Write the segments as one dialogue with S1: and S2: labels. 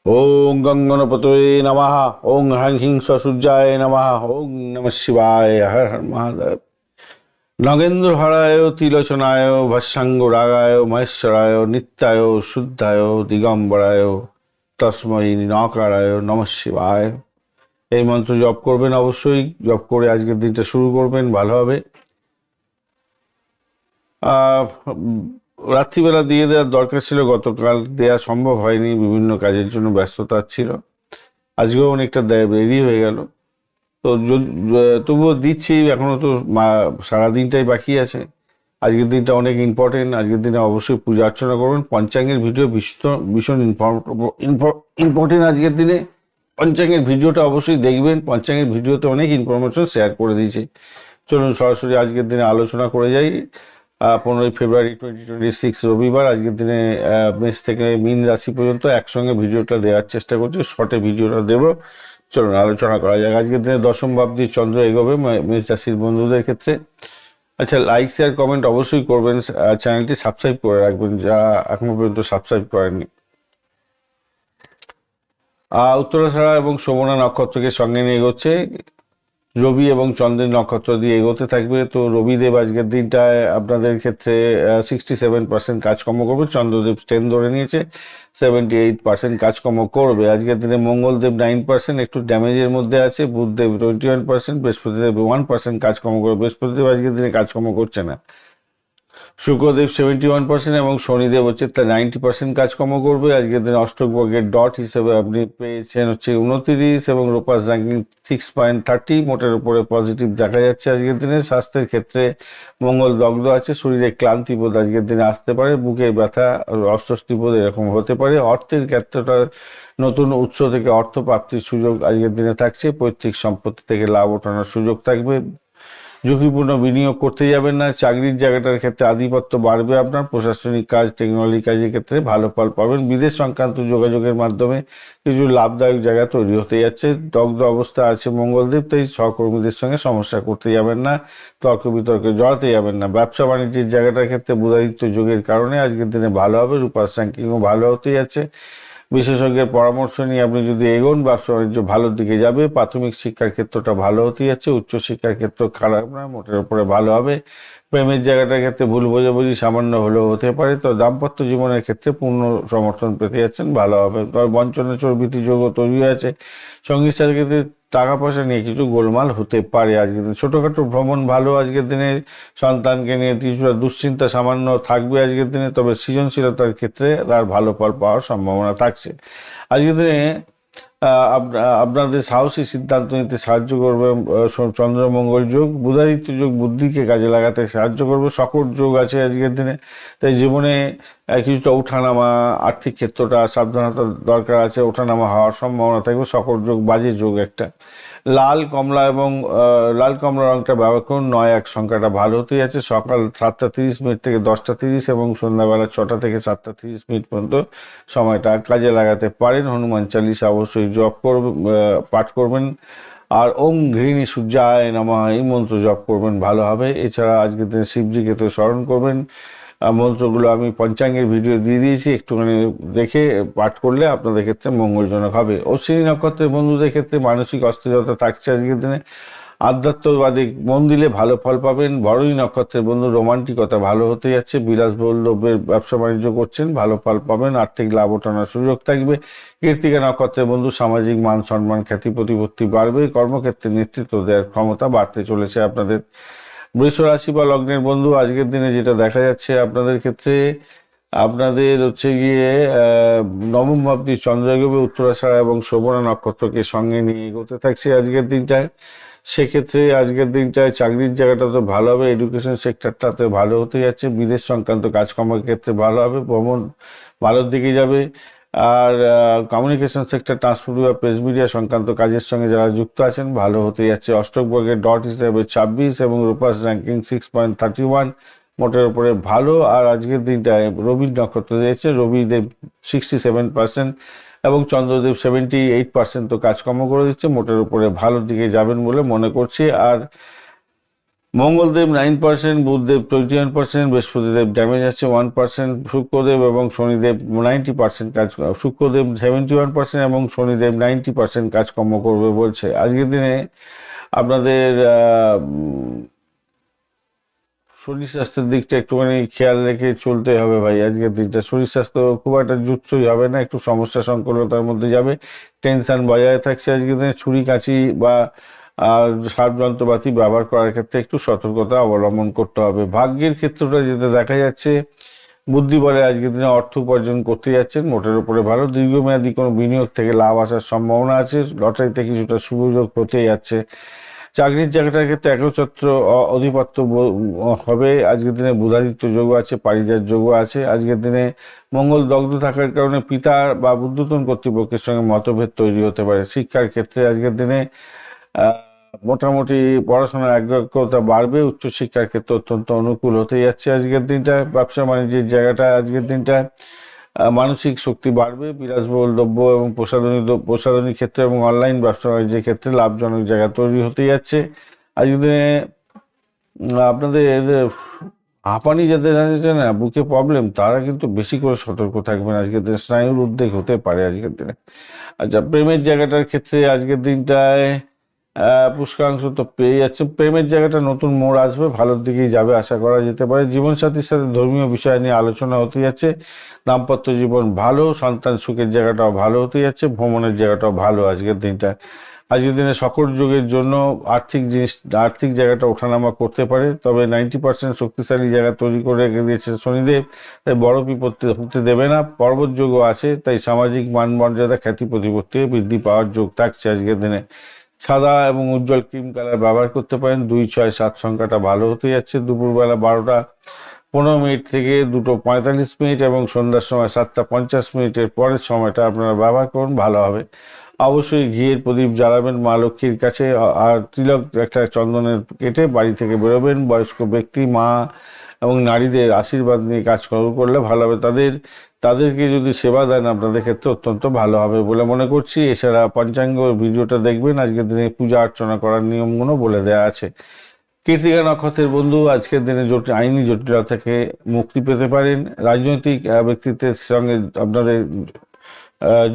S1: ওং গঙ্গনপতয়ে নমঃ। ওং হ্যাং হিং সূর্যায় নমঃ। ওং নমঃ শিবায়। হর হর মহাদেব। নগেন্দ্র হরায় তিলোচনায় ভস্যাঙ্গ রাগায় মহেশ্বরায় নিত্যায় শুদ্ধায় দিগম্বরায় তস্মৈ নকারায় নমঃ শিবায়। এই মন্ত্র জপ করবেন, অবশ্যই জপ করে আজকের দিনটা শুরু করবেন, ভালো হবে। রাত্রিবেলা দিয়ে দেওয়ার দরকার ছিল, গতকাল দেওয়া সম্ভব হয়নি, বিভিন্ন কাজের জন্য ব্যস্ততা ছিল। আজকেও অনেকটা দেরি হয়ে গেল, তো তবুও দিচ্ছি। এখনো তো সারাদিনটাই বাকি আছে। আজকের দিনটা অনেক ইম্পর্টেন্ট। আজকের দিনে অবশ্যই পূজা অর্চনা করবেন। পঞ্চাঙ্গের ভিডিও ভীষণ ইম্পর্টেন্ট আজকের দিনে। পঞ্চাঙ্গের ভিডিওটা অবশ্যই দেখবেন। পঞ্চাঙ্গের ভিডিওতে অনেক ইনফরমেশন শেয়ার করে দিয়েছি। চলুন সরাসরি আজকের দিনে আলোচনা করে যাই। 15 ফেব্রুয়ারি 2026 রবিবার। আজকের দিনে মেষ থেকে মীন রাশি পর্যন্ত একসঙ্গে ভিডিওটা দেওয়ার চেষ্টা করছি, শর্টে ভিডিওটা দেবো। চলুন আলোচনা করা যাক। আজকের দিনে দশম ভাবটি চন্দ্র এগোবে মেষ রাশির বন্ধুদের ক্ষেত্রে। আচ্ছা, লাইক শেয়ার কমেন্ট অবশ্যই করবেন। চ্যানেলটি সাবস্ক্রাইব করে রাখবেন যা এখনো পর্যন্ত সাবস্ক্রাইব করেননি। উত্তরাষাঢ়া এবং শোভনা নক্ষত্রকে সঙ্গে নিয়ে এগোচ্ছে। রবি এবং চন্দ্রের নক্ষত্র দিয়ে এগোতে থাকবে। তো রবিদেব আজকের দিনটায় আপনাদের ক্ষেত্রে 67% কাজকর্ম করবে। চন্দ্রদেব 10 ধরে নিয়েছে, 78% কাজকর্ম করবে। আজকের দিনে মঙ্গলদেব 9% একটু ড্যামেজের মধ্যে আছে। বুধদেব 21%, বৃহস্পতিদেব 1% কাজকর্ম করবে। বৃহস্পতিদেব আজকের দিনে কাজকর্ম করছে না। শুক্রদেব 71% এবং শনিদেব হচ্ছে তার 90% কাজকর্ম করবে। আজকের দিনে অষ্টক বর্গের ডট হিসেবে আপনি পেয়েছেন হচ্ছে 29 এবং রূপাস র্যাঙ্কিং 6.30। মোটের উপরে পজিটিভ দেখা যাচ্ছে আজকের দিনে। স্বাস্থ্যের ক্ষেত্রে মঙ্গল দগ্ধ আছে। শরীরে ক্লান্তিবোধ আজকের দিনে আসতে পারে, বুকে ব্যথা, অস্বস্তিবোধ এরকম হতে পারে। অর্থের ক্ষেত্রটা নতুন উৎস থেকে অর্থ প্রাপ্তির সুযোগ আজকের দিনে থাকছে। পৈতৃক সম্পত্তি থেকে লাভ ওঠানোর সুযোগ থাকবে। ঝুঁকিপূর্ণ বিনিয়োগ করতে যাবেন না। চাকরির জায়গাটার ক্ষেত্রে আধিপত্য বাড়বে আপনার। প্রশাসনিক কাজ, টেকনোলজি কাজের ক্ষেত্রে ভালো ফল পাবেন। বিদেশ সংক্রান্ত যোগাযোগের মাধ্যমে কিছু লাভদায়ক জায়গা তৈরি হতে যাচ্ছে। দগ্ধ অবস্থা আছে মঙ্গলদেব, তাই সহকর্মীদের সঙ্গে সমস্যা করতে যাবেন না, তর্ক বিতর্কে জড়াতে যাবেন না। ব্যবসা বাণিজ্যের জায়গাটার ক্ষেত্রে বুধাদিত্য যোগের কারণে আজকের দিনে ভালো হবে। রূপার র্যাঙ্কিংও ভালো হতে যাচ্ছে। বিশেষজ্ঞের পরামর্শ নিয়ে আপনি যদি এগোন, ব্যবসা বাণিজ্য ভালোর দিকে যাবে। প্রাথমিক শিক্ষার ক্ষেত্রটা ভালো হতে যাচ্ছে। উচ্চশিক্ষার ক্ষেত্র খারাপ না, মোটের উপরে ভালো হবে। প্রেমের জায়গাটার ক্ষেত্রে ভুল বোঝাবুঝি সামান্য হলেও হতে পারে। তো দাম্পত্য জীবনের ক্ষেত্রে পূর্ণ সমর্থন পেতে যাচ্ছেন, ভালো হবে। তবে বঞ্চনা চর্বিতি যোগও তৈরি আছে। সঙ্গীত সাথীর ক্ষেত্রে টাকা পয়সা নিয়ে কিছু গোলমাল হতে পারে আজকের দিনে। ছোটোখাটো ভ্রমণ ভালো আজকের দিনে। সন্তানকে নিয়ে কিছুটা দুশ্চিন্তা সামান্য থাকবে আজকের দিনে, তবে সৃজনশীলতার ক্ষেত্রে তার ভালো ফল পাওয়ার সম্ভাবনা থাকছে আজকের দিনে। আপনাদের সাহসী সিদ্ধান্ত নিতে সাহায্য করবে চন্দ্রমঙ্গল যোগ। বুধাদিত্য যোগ বুদ্ধিকে কাজে লাগাতে সাহায্য করবে। শকট যোগ আছে আজকের দিনে, তাই জীবনে কিছুটা ওঠানামা, আর্থিক ক্ষেত্রটা সাবধানতা দরকার আছে। ওঠানামা হওয়ার সম্ভাবনা থাকবে। শকট যোগ বাজে যোগ একটা। লাল কমলা এবং লাল কমলা রঙটা ব্যবহার করুন। 9-1 সংখ্যাটা ভালো হতেই আছে। সকাল 7:30 থেকে 10:30 এবং সন্ধ্যাবেলা 6টা থেকে 7:30 পর্যন্ত সময়টা কাজে লাগাতে পারেন। হনুমান চালিসা অবশ্যই জপ করবেন, পাঠ করবেন। আর ওং ঘৃণী সূর্যায় নমঃ এই মন্ত্র জপ করবেন, ভালো হবে। এছাড়া আজকের দিনে শিবজিকে তো স্মরণ করবেন। মন্ত্রগুলো আমি পঞ্চাঙ্গের ভিডিও দিয়ে দিয়েছি, একটুখানি দেখে পাঠ করলে আপনাদের ক্ষেত্রে মঙ্গলজনক হবে। অশ্বিনী নক্ষত্রের বন্ধুদের ক্ষেত্রে মানসিক অস্থিরতা থাকছে আজকের দিনে। আধ্যাত্মবাদী মন দিলে ভালো ফল পাবেন। ভরণী নক্ষত্রের বন্ধু রোমান্টিকতা ভালো হতে যাচ্ছে। বিলাসবহুল দ্রব্যের ব্যবসা বাণিজ্য করছেন, ভালো ফল পাবেন। আর্থিক লাভ ওঠানোর সুযোগ থাকবে। কৃত্তিকা নক্ষত্রের বন্ধু সামাজিক মান সম্মান খ্যাতি প্রতিপত্তি বাড়বে। কর্মক্ষেত্রে নেতৃত্ব দেওয়ার ক্ষমতা বাড়তে চলেছে আপনাদের। বৃষ রাশি বা লগ্নের বন্ধু আজকের দিনে যেটা দেখা যাচ্ছে আপনাদের ক্ষেত্রে, আপনাদের হচ্ছে গিয়ে নবম ভাবটি চন্দ্র এগোবে। উত্তরাষাঢ়া এবং শোভনা নক্ষত্রকে সঙ্গে নিয়ে এগোতে থাকছে আজকের দিনটায়। সেক্ষেত্রে আজকের দিনটায় চাকরির জায়গাটা তো ভালো হবে। এডুকেশন সেক্টরটাতে ভালো হতে যাচ্ছে। বিদেশ সংক্রান্ত কাজকর্মের ক্ষেত্রে ভালো হবে। ভ্রমণ ভালোর দিকে যাবে। আর কমিউনিকেশন সেক্টর, ট্রান্সপোর্ট বা প্রেস মিডিয়া সংক্রান্ত কাজের সঙ্গে যারা যুক্ত আছেন ভালো হতে যাচ্ছে। অষ্টক বর্গের ডট হিসেবে 26 এবং রূপাস র্যাঙ্কিং 6.31, মোটের উপরে ভালো। আর আজকের দিনটায় রবি নক্ষত্র দিয়েছে। রবিদেব 67% এবং চন্দ্রদেব 78% তো কাজকর্ম করে দিচ্ছে। মোটের উপরে ভালোর দিকে যাবেন বলে মনে করছি। আর মঙ্গলদেব 9%, বুধদেব 21%, বৃহস্পতিদেব ড্যামেজ আছে 1%, শুক্রদেব এবং শনিদেব 90% কাজ, শুক্রদেব 71% এবং শনিদেব 90% কাজকর্ম করবে বলছে। আজকের দিনে আপনাদের শরীর স্বাস্থ্যের দিকটা একটুখানি খেয়াল রেখে চলতে হবে ভাই। আজকের দিনটা শরীর স্বাস্থ্য খুব একটা জুৎসই হবে না, একটু সমস্যা সংকুলতার মধ্যে যাবে, টেনশন বজায় থাকছে। আজকের দিনে ছুরি কাঁচি বা সাপ যন্ত্রপাতি ব্যবহার করার ক্ষেত্রে একটু সতর্কতা অবলম্বন করতে হবে। ভাগ্যের ক্ষেত্রটা যেটা দেখা যাচ্ছে, বুদ্ধি বলে আজকের দিনে অর্থ উপার্জন করতে যাচ্ছেন, মোটের উপরে ভালো। দীর্ঘমেয়াদী কোনো বিনিয়োগ থেকে লাভ আসার সম্ভাবনা আছে, লটারিতে কিছুটা সুযোগ হতে যাচ্ছে। চাকরির জায়গাটার ক্ষেত্রে একচ্ছত্র অধিপত্য হবে। আজকের দিনে বুধাদিত্য যোগ আছে, পারিজাত যোগ আছে। আজকের দিনে মঙ্গল দগ্ধ থাকার কারণে পিতা বা ঊর্ধ্বতন কর্তৃপক্ষের সঙ্গে মতভেদ তৈরি হতে পারে। শিক্ষার ক্ষেত্রে আজকের দিনে মোটামুটি পড়াশোনার আগ্রহতা বাড়বে, উচ্চশিক্ষার ক্ষেত্রে অত্যন্ত অনুকূল হতে যাচ্ছে আজকের দিনটা। ব্যবসা বাণিজ্যের জায়গাটা আজকের দিনটা মানসিক শক্তি বাড়বে, বিলাসবহুল দ্রব্য এবং প্রসাধনী ক্ষেত্রে এবং অনলাইন ব্যবসা বাণিজ্যের ক্ষেত্রে লাভজনক জায়গা তৈরি হতে যাচ্ছে। আজকের দিনে আপনাদের হাঁপানি যাদের আছে না, বুকে প্রবলেম, তারা কিন্তু বেশি করে সতর্ক থাকবেন আজকের দিনে, স্নায়ুর উদ্বেগ হতে পারে আজকের দিনে। আচ্ছা, প্রেমের জায়গাটার ক্ষেত্রে আজকের দিনটায় পুষ্করাংশ তো পেয়ে যাচ্ছে। প্রেমের জায়গাটা নতুন মোড় আসবে, ভালোর দিকেই যাবে, আশা করা যেতে পারে। জীবনসাথীর সাথে ধর্মীয় বিষয় নিয়ে আলোচনা হতে যাচ্ছে। দাম্পত্য জীবন ভালো, সন্তান সুখের জায়গাটাও ভালো হতে যাচ্ছে, ভ্রমণের জায়গাটাও ভালো আজকের দিনটা। আজকের দিনে সকল যুগের জন্য আর্থিক জায়গাটা ওঠানামা করতে পারে, তবে 90% শক্তিশালী জায়গা তৈরি করে রেখে দিয়েছে শনিদেব, তাই বড় বিপত্তি হতে দেবে না। পর্বত যোগও আছে, তাই সামাজিক মান মর্যাদা, খ্যাতি প্রতিপত্তি বৃদ্ধি পাওয়ার যোগ থাকছে আজকের দিনে। সাদা এবং উজ্জ্বল ক্রিম কালার ব্যবহার করতে পারেন। 2, 6, 7 সংখ্যাটা ভালো হতে যাচ্ছে। দুপুরবেলা 12টা 15 মিনিট থেকে 2টা 45 মিনিট এবং সন্ধ্যার সময় 7টা 50 মিনিটের পরের সময়টা আপনারা ব্যবহার করুন, ভালো হবে। অবশ্যই ঘিয়ের প্রদীপ জ্বালাবেন মা লক্ষ্মীর কাছে, আর তিলক একটা চন্দনের কেটে বাড়ি থেকে বেরোবেন। বয়স্ক ব্যক্তি, মা এবং নারীদের আশীর্বাদ নিয়ে কাজ করলে ভালো হবে। তাদেরকে যদি সেবা দেন আপনাদের ক্ষেত্রে অত্যন্ত ভালো হবে বলে মনে করছি। এছাড়া পঞ্চাঙ্গ ভিডিওটা দেখবেন, আজকের দিনে পূজা অর্চনা করার নিয়মগুলো বলে দেওয়া আছে। কৃত্তিকা নক্ষত্রের বন্ধু আজকের দিনে আইনি জটিলতা থেকে মুক্তি পেতে পারেন। রাজনৈতিক ব্যক্তিত্বের সঙ্গে আপনাদের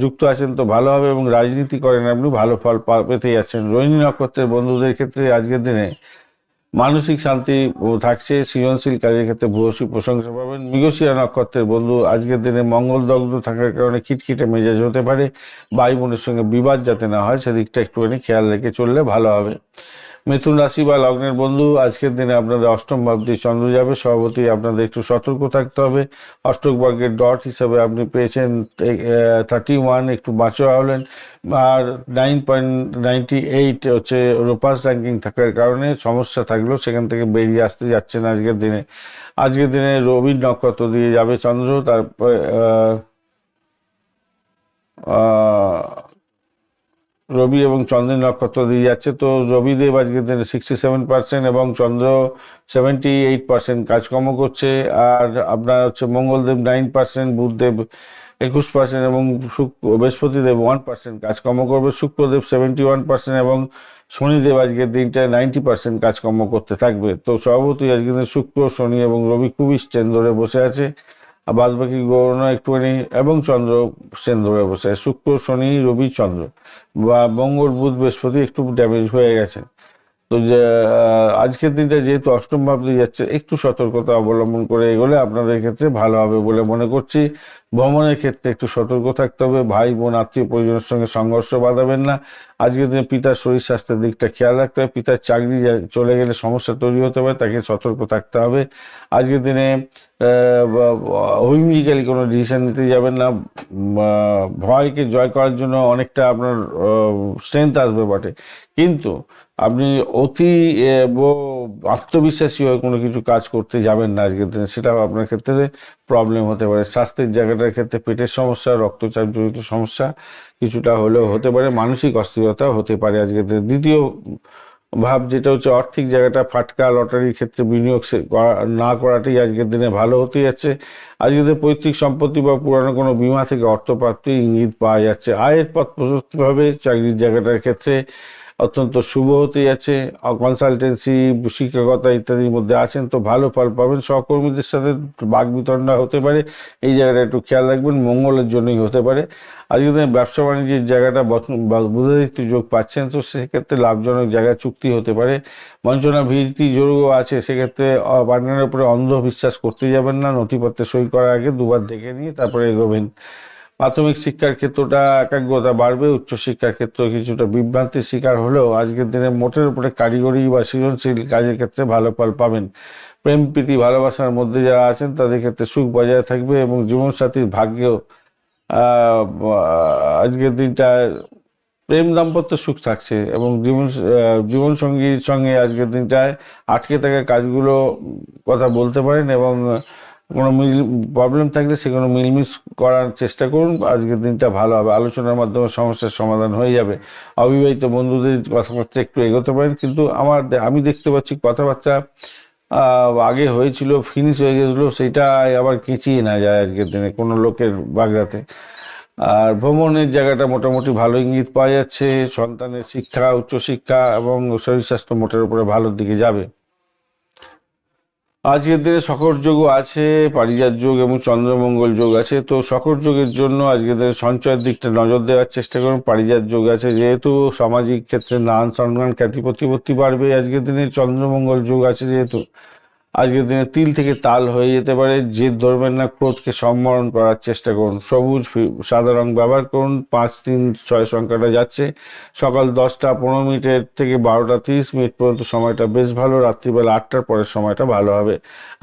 S1: যুক্ত আছেন তো ভালো হবে, এবং রাজনীতি করেন আপনি, ভালো ফল পেতে যাচ্ছেন। রোহিণী নক্ষত্রের বন্ধুদের ক্ষেত্রে আজকের দিনে মানসিক শান্তি থাকছে, সৃজনশীল কাজের ক্ষেত্রে ভূয়সী প্রশংসা পাবেন। মৃগশিরা নক্ষত্রের বন্ধু আজকের দিনে মঙ্গল দগ্ধ থাকার কারণে খিটখিটে মেজাজ হতে পারে। ভাই বোনের সঙ্গে বিবাদ যাতে না হয় সেদিকটা একটুখানি খেয়াল রেখে চললে ভালো হবে। মিথুন রাশি বা লগ্নের বন্ধু আজকের দিনে আপনাদের অষ্টম ভাব দিয়ে চন্দ্র যাবে, স্বভাবতই আপনাদের একটু সতর্ক থাকতে হবে। অষ্টক বর্গের ডট হিসাবে আপনি পেয়েছেন 31, একটু বাঁচোয়া হলেন। আর 9.98 হচ্ছে রোপাস র্যাঙ্কিং থাকার কারণে সমস্যা থাকলেও সেখান থেকে বেরিয়ে আসতে যাচ্ছেন আজকের দিনে রবির নক্ষত্র দিয়ে যাবে চন্দ্র, তারপরে রবি এবং চন্দ্রের নক্ষত্র দিয়ে যাচ্ছে। তো রবিদেব আজকের দিনে 67% এবং চন্দ্র 78% কাজকর্ম করছে। আর আপনার হচ্ছে মঙ্গলদেব 9%, বুধদেব 21% এবং বৃহস্পতিদেব 1% কাজকর্ম করবে। শুক্রদেব 71% এবং শনিদেব আজকের দিনটায় 90% কাজকর্ম করতে থাকবে। তো স্বভাবতই আজকের দিনে শুক্র, শনি এবং রবি খুবই স্ট্রেন ধরে বসে আছে। আর বাদ বাকি গ্রহণও একটুখানি, এবং চন্দ্র স্ট্রেন ধরে বসে আছে। শুক্র, শনি, রবি, চন্দ্র বা মঙ্গল, বুধ, বৃহস্পতি একটু ড্যামেজ হয়ে গেছে। তো যে আজকের দিনটা যেহেতু অষ্টম ভাব দিয়ে যাচ্ছে, একটু সতর্কতা অবলম্বন করে এগোলে আপনাদের ক্ষেত্রে ভালো হবে বলে মনে করছি। ভ্রমণের ক্ষেত্রে একটু সতর্ক থাকতে হবে, ভাই বোন আত্মীয় পরিজনের সঙ্গে সংঘর্ষ বাঁধাবেন না। আজকের দিনে পিতার শরীর স্বাস্থ্যের দিকটা খেয়াল রাখতে হবে। পিতার চাকরি চলে গেলে সমস্যা তৈরি হতে পারে, তাকে সতর্ক থাকতে হবে। আজকের দিনে হুইমিক্যালি কোনো ডিসিশন নিতে যাবেন না। ভয়কে জয় করার জন্য অনেকটা আপনার স্ট্রেংথ আসবে বটে, কিন্তু আপনি অতি আত্মবিশ্বাসী হয়ে কোনো কিছু কাজ করতে যাবেন না আজকের দিনে, সেটাও আপনার ক্ষেত্রে প্রবলেম হতে পারে। স্বাস্থ্যের জায়গাটার ক্ষেত্রে পেটের সমস্যা, রক্তচাপ জনিত সমস্যা কিছুটা হলেও হতে পারে, মানসিক অস্থিরতা হতে পারে আজকের দিনে। দ্বিতীয় ভাব যেটা হচ্ছে আর্থিক জায়গাটা, ফাটকা লটারির ক্ষেত্রে বিনিয়োগ না করাটাই আজকের দিনে ভালো হতে যাচ্ছে। আজকের দিনে পৈতৃক সম্পত্তি বা পুরানো কোনো বিমা থেকে অর্থপ্রাপ্তির ইঙ্গিত পাওয়া যাচ্ছে। আয়ের পথ প্রশস্ত হবে চাকরির জায়গাটার ক্ষেত্রে। অত্যন্ত শুভ হতে যাচ্ছে। কনসালটেন্সি, শিক্ষকতা ইত্যাদির মধ্যে আছেন তো ভালো ফল পাবেন। সহকর্মীদের সাথে বাক বিতণ্ডা হতে পারে, এই জায়গাটা একটু খেয়াল রাখবেন, মঙ্গলের জন্যই হতে পারে। আজকে দিনে ব্যবসা বাণিজ্যের জায়গাটা বুধাদিত্য যোগ পাচ্ছেন, তো সেক্ষেত্রে লাভজনক জায়গায় চুক্তি হতে পারে। বঞ্চনা ভীতি যোগও আছে, সেক্ষেত্রে পার্টনারের উপরে অন্ধ বিশ্বাস করতে যাবেন না। নথিপত্রে সই করার আগে দুবার দেখে নিয়ে তারপরে এগোবেন। প্রাথমিক শিক্ষার ক্ষেত্রটা একাগ্রতা বাড়বে, উচ্চশিক্ষার ক্ষেত্রে কিছুটা বিভ্রান্তির শিকার হলেও আজকের দিনে মোটের উপরে কারিগরি বা সৃজনশীল কাজের ক্ষেত্রে ভালো ফল পাবেন। প্রেম প্রীতি ভালোবাসার মধ্যে যারা আছেন তাদের ক্ষেত্রে সুখ বজায় থাকবে এবং জীবনসাথীর ভাগ্যেও আজকের দিনটা প্রেম দাম্পত্য সুখ থাকছে এবং জীবনসঙ্গীর সঙ্গে আজকের দিনটায় আটকে থাকা কাজগুলো কথা বলতে পারেন এবং কোনো প্রবলেম থাকলে সেগুলো মিলমিশ করার চেষ্টা করুন। আজকের দিনটা ভালো হবে, আলোচনার মাধ্যমে সমস্যার সমাধান হয়ে যাবে। অবিবাহিত বন্ধুদের কথাবার্তা একটু এগোতে পারেন, কিন্তু আমি দেখতে পাচ্ছি কথাবার্তা আগে হয়েছিল, ফিনিশ হয়ে গেছিলো, সেটা আবার কেঁচিয়ে না যায় আজকের দিনে কোনো লোকের বাগড়াতে। আর ভ্রমণের জায়গাটা মোটামুটি ভালো ইঙ্গিত পাওয়া যাচ্ছে। সন্তানের শিক্ষা, উচ্চশিক্ষা এবং শরীর স্বাস্থ্য মোটের উপরে ভালোর দিকে যাবে। আজকের দিনে শকর যোগও আছে, পারিজাত যোগ এবং চন্দ্রমঙ্গল যোগ আছে। তো শকর যোগের জন্য আজকের দিনে সঞ্চয়ের দিকটা নজর দেওয়ার চেষ্টা করুন। পারিজাত যোগ আছে যেহেতু সামাজিক ক্ষেত্রে নাম সম্মান খ্যাতি প্রতিপত্তি বাড়বে। আজকের দিনে চন্দ্রমঙ্গল যোগ আছে যেহেতু আজকের দিনে তিল থেকে তাল হয়ে যেতে পারে। জেদ ধরবেন না, ক্রোধকে সম্বরণ করার চেষ্টা করুন। সবুজ সাদা রং ব্যবহার করুন। 5-3-6 সংখ্যাটা যাচ্ছে। সকাল 10টা 15 মিনিটের থেকে 12টা 30 মিনিট পর্যন্ত সময়টা বেশ ভালো। রাত্রিবেলা 8টার পরের সময়টা ভালো হবে।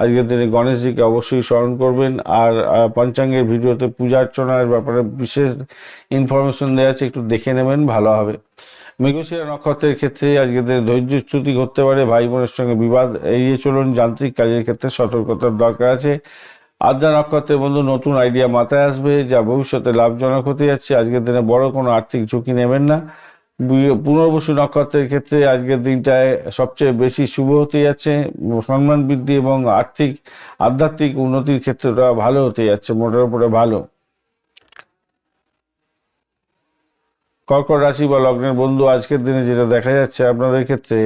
S1: আজকের দিনে গণেশজিকে অবশ্যই স্মরণ করবেন। আর পঞ্চাঙ্গের ভিডিওতে পূজা অর্চনার ব্যাপারে বিশেষ ইনফরমেশন দেওয়া আছে, একটু দেখে নেবেন, ভালো হবে। মৃগশিরা নক্ষত্রের ক্ষেত্রে আজকের দিনে ধৈর্যচ্যুতি ঘটতে পারে। ভাই বোনের সঙ্গে বিবাদ এড়িয়ে চলুন। যান্ত্রিক কাজের ক্ষেত্রে সতর্কতার দরকার আছে। আদ্রা নক্ষত্রের বন্ধু নতুন আইডিয়া মাথায় আসবে, যা ভবিষ্যতে লাভজনক হতে যাচ্ছে। আজকের দিনে বড় কোনো আর্থিক ঝুঁকি নেবেন না। পুনর্বসু নক্ষত্রের ক্ষেত্রে আজকের দিনটায় সবচেয়ে বেশি শুভ হতে যাচ্ছে। সম্মান বৃদ্ধি এবং আধ্যাত্মিক উন্নতির ক্ষেত্রটা ভালো হতে যাচ্ছে, মোটের উপরে ভালো। কর্কট রাশি বা লগ্নের বন্ধু, আজকের দিনে যেটা দেখা যাচ্ছে আপনাদের ক্ষেত্রে,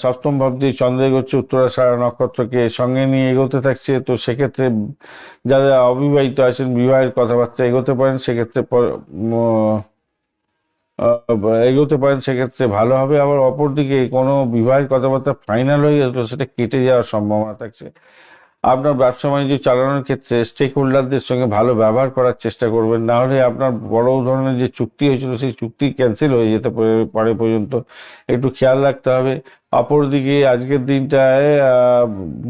S1: সপ্তম ভাব দিয়ে চন্দ্র এগোচ্ছে উত্তরাষাঢ়া নক্ষত্রকে সঙ্গে নিয়ে এগোতে থাকছে। তো সেক্ষেত্রে যারা অবিবাহিত আছেন বিবাহের কথাবার্তা এগোতে পারেন, সেক্ষেত্রে এগোতে পারেন, সেক্ষেত্রে ভালো হবে। আবার অপরদিকে কোনো বিবাহের কথাবার্তা ফাইনাল হয়ে গেছিলো, সেটা কেটে যাওয়ার সম্ভাবনা থাকছে। আপনার ব্যবসা বাণিজ্য চালানোর ক্ষেত্রে স্টেক হোল্ডারদের সঙ্গে ভালো ব্যবহার করার চেষ্টা করবেন, না হলে আপনার বড় ধরনের যে চুক্তি হয়েছিল সেই চুক্তি ক্যান্সেল হয়ে যেতে পারে পর্যন্ত একটু খেয়াল রাখতে হবে। অপরদিকে আজকের দিনটায়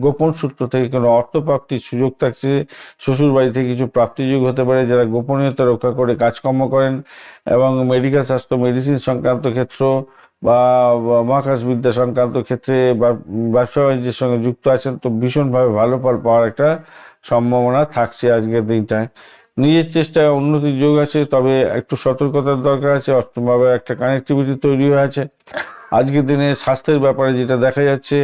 S1: গোপন সূত্র থেকে কোনো অর্থপ্রাপ্তির সুযোগ থাকছে। শ্বশুর বাড়ি থেকে কিছু প্রাপ্তিযোগ হতে পারে। যারা গোপনীয়তা রক্ষা করে কাজকর্ম করেন এবং মেডিকেল স্বাস্থ্য মেডিসিন সংক্রান্ত ক্ষেত্র বা মহাকাশ বিদ্যা সংক্রান্ত ক্ষেত্রে বা ব্যবসা বাণিজ্যের সঙ্গে যুক্ত আছেন, তো ভীষণভাবে ভালো ফল পাওয়ার একটা সম্ভাবনা থাকছে আজকের দিনটায়। নিজের চেষ্টায় উন্নতির যোগ আছে, তবে একটু সতর্কতার দরকার আছে। অষ্টমভাবে একটা কানেক্টিভিটি তৈরি হয়ে আছে। আজকের দিনে স্বাস্থ্যের ব্যাপারে যেটা দেখা যাচ্ছে,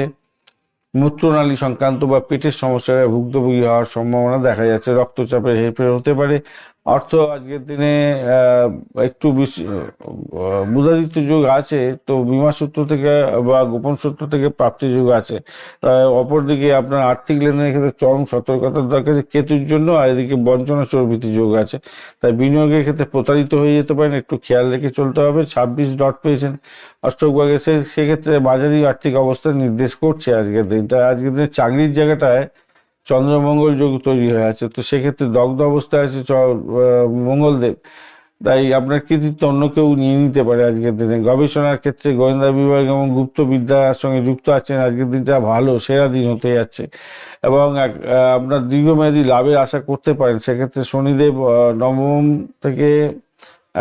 S1: মূত্রনালী সংক্রান্ত বা পেটের সমস্যায় ভুক্তভোগী হওয়ার সম্ভাবনা দেখা যাচ্ছে। রক্তচাপের হেরফের হতে পারে। অর্থ আজকের দিনে একটু বেশি বুধাদিত্য যোগ আছে, তো বিমা সূত্র থেকে বা গোপন সূত্র থেকে প্রাপ্তি যোগ আছে। অপরদিকে আপনার আর্থিক লেনদেনের ক্ষেত্রে চরম সতর্কতার দরকার আছে কেতুর জন্য। আর এদিকে বঞ্চনা চর্বিত যোগ আছে, তাই বিনিয়োগের ক্ষেত্রে প্রতারিত হয়ে যেতে পারেন, একটু খেয়াল রেখে চলতে হবে। 26 ডট পেয়েছেন অষ্টক ভাগে, সেক্ষেত্রে মাঝারি আর্থিক অবস্থা নির্দেশ করছে আজকের দিনটা। আজকের দিনে চাকরির জায়গাটায় চন্দ্রমঙ্গল যোগ তৈরি হয়ে আছে, তো সেক্ষেত্রে দগ্ধ অবস্থায় আছে মঙ্গলদেব, তাই আপনার কৃতিত্ব অন্য কেউ নিয়ে নিতে পারে আজকের দিনে। গবেষণার ক্ষেত্রে গোয়েন্দা বিভাগ এবং গুপ্ত বিদ্যার সঙ্গে যুক্ত আছেন, আজকের দিনটা ভালো সেরা দিন হতে যাচ্ছে এবং আপনার দীর্ঘমেয়াদী লাভের আশা করতে পারেন। সেক্ষেত্রে শনিদেব নবম থেকে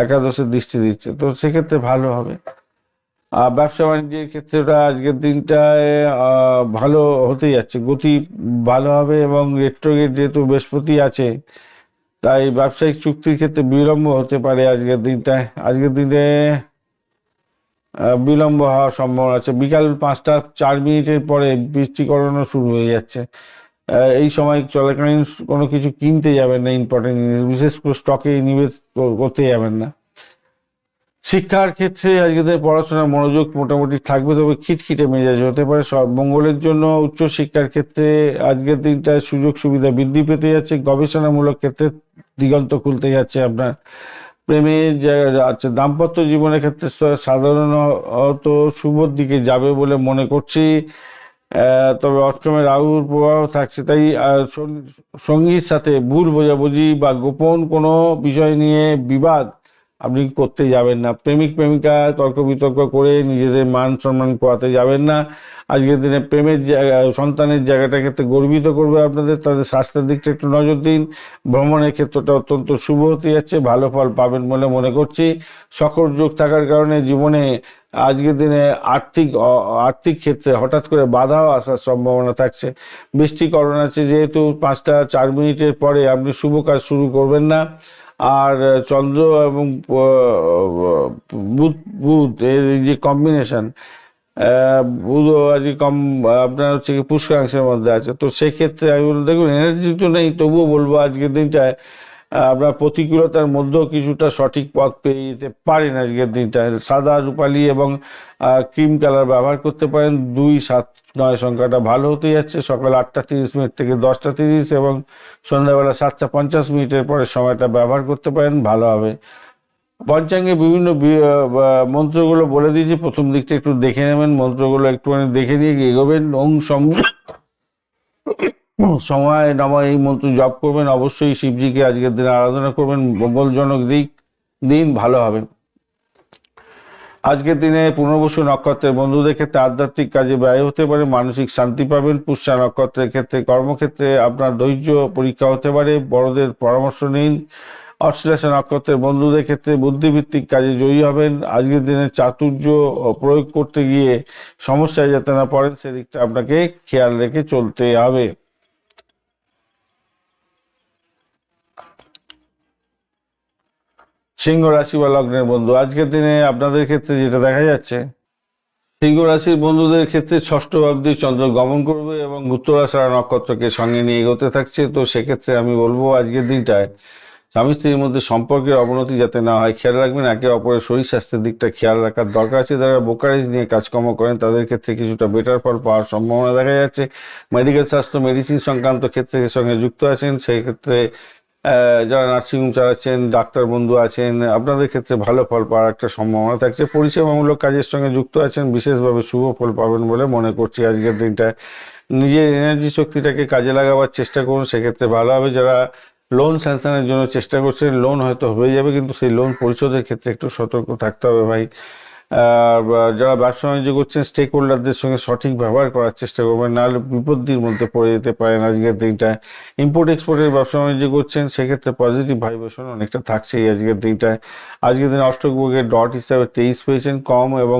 S1: একাদশের দৃষ্টি দিচ্ছে, তো সেক্ষেত্রে ভালো হবে। ব্যবসা বাণিজ্যের ক্ষেত্রেটা আজকের দিনটায় ভালো হতে যাচ্ছে, গতি ভালো হবে এবং রেট্রোগেট যেহেতু বৃহস্পতি আছে, তাই ব্যবসায়িক চুক্তির ক্ষেত্রে বিলম্ব হতে পারে আজকের দিনটায়। আজকের দিনে বিলম্ব হওয়ার সম্ভাবনা আছে। বিকাল 5টা 4 মিনিটের পরে বৃষ্টিকরণও শুরু হয়ে যাচ্ছে। এই সময় চলাকালীন কোনো কিছু কিনতে যাবেন না, ইম্পর্টেন্ট জিনিস বিশেষ করে স্টকে নিবেশ করতে যাবেন না। শিক্ষার ক্ষেত্রে আজকের দিনে পড়াশোনার মনোযোগ মোটামুটি থাকবে, তবে খিটখিটে মেজাজ হতে পারে। সব মঙ্গলের জন্য উচ্চশিক্ষার ক্ষেত্রে আজকের দিনটায় সুযোগ সুবিধা বৃদ্ধি পেতে যাচ্ছে, গবেষণামূলক ক্ষেত্রে দিগন্ত খুলতে যাচ্ছে আপনার। প্রেমের জায়গা আচ্ছা, দাম্পত্য জীবনের ক্ষেত্রে সাধারণত শুভর দিকে যাবে বলে মনে করছি। তবে অষ্টমে রাহুর প্রভাব থাকছে, তাই সঙ্গীর সাথে ভুল বোঝাবুঝি বা গোপন কোনো বিষয় নিয়ে বিবাদ আপনি করতে যাবেন না। প্রেমিক প্রেমিকা তর্ক বিতর্ক করে নিজেদের মান সম্মান খোয়াতে যাবেন না। আজকের দিনে প্রেমের জায়গা, সন্তানের জায়গাটা ক্ষেত্রে গর্বিত করবে আপনাদের। তাদের স্বাস্থ্যের দিকটা একটু নজর দিন। ভ্রমণের ক্ষেত্রটা অত্যন্ত শুভ হতে যাচ্ছে, ভালো ফল পাবেন বলে মনে করছি। সকর যোগ থাকার কারণে জীবনে আজকের দিনে আর্থিক ক্ষেত্রে হঠাৎ করে বাধাও আসার সম্ভাবনা থাকছে। বৃষ্টিকরণ আছে যেহেতু, 5টা 4 মিনিটের পরে আপনি শুভ কাজ শুরু করবেন না। আর চন্দ্র এবং বুধ বুধ এর যে কম্বিনেশন, বুধও আজকে কম আপনার হচ্ছে কি পুষ্করাংশের মধ্যে আছে, তো সেক্ষেত্রে আমি বলবো দেখুন এনার্জি তো নেই, তবুও বলবো আজকের দিনটায় আপনার প্রতিকূলতার মধ্যেও কিছুটা সঠিক পথ পেয়ে যেতে পারেন। আজকের দিনটায় সাদা, রূপালি এবং ক্রিম কালার ব্যবহার করতে পারেন। 2, 7, 9 সংখ্যাটা ভালো হতে যাচ্ছে। সকাল 8টা 30 মিনিট থেকে 10টা 30 এবং সন্ধ্যাবেলা 7টা 50 মিনিটের পরে সময়টা ব্যবহার করতে পারেন, ভালো হবে। পঞ্চাঙ্গে বিভিন্ন মন্ত্রগুলো বলে দিয়েছি, প্রথম দিকটা একটু দেখে নেবেন, মন্ত্রগুলো একটুখানি দেখে নিয়ে এগোবেন। ওং সময় নমঃ এই মন্ত্র জপ করবেন। অবশ্যই শিবজিকে আজকের দিনে আরাধনা করবেন, মঙ্গলজনক দিন ভালো হবে। আজকের দিনে পুনর্বসু নক্ষত্রের বন্ধুদের ক্ষেত্রে আধ্যাত্মিক কাজে ব্যয় হতে পারে, মানসিক শান্তি পাবেন। পুষ্যা নক্ষত্রের ক্ষেত্রে কর্মক্ষেত্রে আপনার ধৈর্য পরীক্ষা হতে পারে, বড়দের পরামর্শ নিন। অশ্লেষা নক্ষত্রের বন্ধুদের ক্ষেত্রে বুদ্ধিভিত্তিক কাজে জয়ী হবেন। আজকের দিনে চাতুর্য প্রয়োগ করতে গিয়ে সমস্যায় যাতে না পড়েন, সেদিকটা আপনাকে খেয়াল রেখে চলতে হবে। সিংহ রাশি বা লগ্নের বন্ধু, আজকের দিনে আপনাদের ক্ষেত্রে যেটা দেখা যাচ্ছে, সিংহ রাশির বন্ধুদের ক্ষেত্রে ষষ্ঠ ভাবটি চন্দ্র গমন করবে এবং উত্তরাষাঢ়া নক্ষত্রকে সঙ্গে নিয়ে এগোতে থাকছে। তো সেক্ষেত্রে আমি বলবো আজকের দিনটায় স্বামী স্ত্রীর মধ্যে সম্পর্কের অবনতি যাতে না হয় খেয়াল রাখবেন। একে অপরের শরীর স্বাস্থ্যের দিকটা খেয়াল রাখার দরকার আছে। যারা ব্রোকারেজ নিয়ে কাজকর্ম করেন তাদের ক্ষেত্রে কিছুটা বেটার ফল পাওয়ার সম্ভাবনা দেখা যাচ্ছে। মেডিকেল স্বাস্থ্য, মেডিসিন সংক্রান্ত ক্ষেত্রের সঙ্গে যুক্ত আছেন, সেই ক্ষেত্রে যারা নার্সিংহোম চালাচ্ছেন, ডাক্তার বন্ধু আছেন, আপনাদের ক্ষেত্রে ভালো ফল পাওয়ার একটা সম্ভাবনা থাকছে। পরিষেবামূলক কাজের সঙ্গে যুক্ত আছেন, বিশেষভাবে শুভ ফল পাবেন বলে মনে করছি। আজকের দিনটায় নিজের এনার্জি শক্তিটাকে কাজে লাগাবার চেষ্টা করুন, সেক্ষেত্রে ভালো হবে। যারা লোন স্যাংশনের জন্য চেষ্টা করছেন, লোন হয়তো হয়ে যাবে, কিন্তু সেই লোন পরিশোধের ক্ষেত্রে একটু সতর্ক থাকতে হবে ভাই। যারা ব্যবসা বাণিজ্য করছেন, স্টেক হোল্ডারদের সঙ্গে সঠিক ব্যবহার করার চেষ্টা করবেন, নাহলে বিপত্তির মধ্যে পড়ে যেতে পারেন আজকের দিনটায়। ইম্পোর্ট এক্সপোর্টের ব্যবসা বাণিজ্য করছেন, সেক্ষেত্রে পজিটিভ ভাইব্রেশন অনেকটা থাকছেই আজকের দিনটায়। আজকের দিনে অষ্টকবর্গের ডট হিসাবে 23 পেয়েছেন, কম, এবং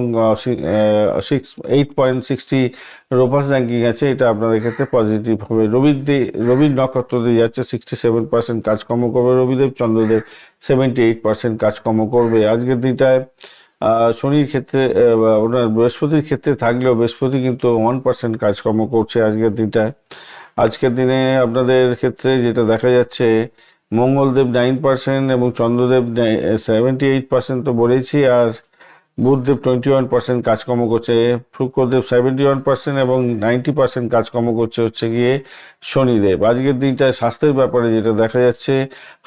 S1: 8.60 রোপাস র্যাঙ্কিং আছে, এটা আপনাদের ক্ষেত্রে পজিটিভ হবে। রবির নক্ষত্র দিয়ে যাচ্ছে, 67% কাজকর্ম করবে রবিদেব। চন্দ্রদেব 78% কাজকর্ম করবে আজকের দিনটায়। শনির ক্ষেত্রে ওনার বৃহস্পতির ক্ষেত্রে থাকলেও বৃহস্পতি কিন্তু 1% কাজকর্ম করছে আজকের দিনটায়। আজকের দিনে আপনাদের ক্ষেত্রে যেটা দেখা যাচ্ছে, মঙ্গলদেব 9% এবং চন্দ্রদেব 78% তো বলেছি, আর বুধদেব 21% কাজকর্ম করছে। শুক্রদেব 71% এবং 90% কাজকর্ম করছে হচ্ছে গিয়ে শনিদেব। আজকের দিনটায় স্বাস্থ্যের ব্যাপারে যেটা দেখা যাচ্ছে,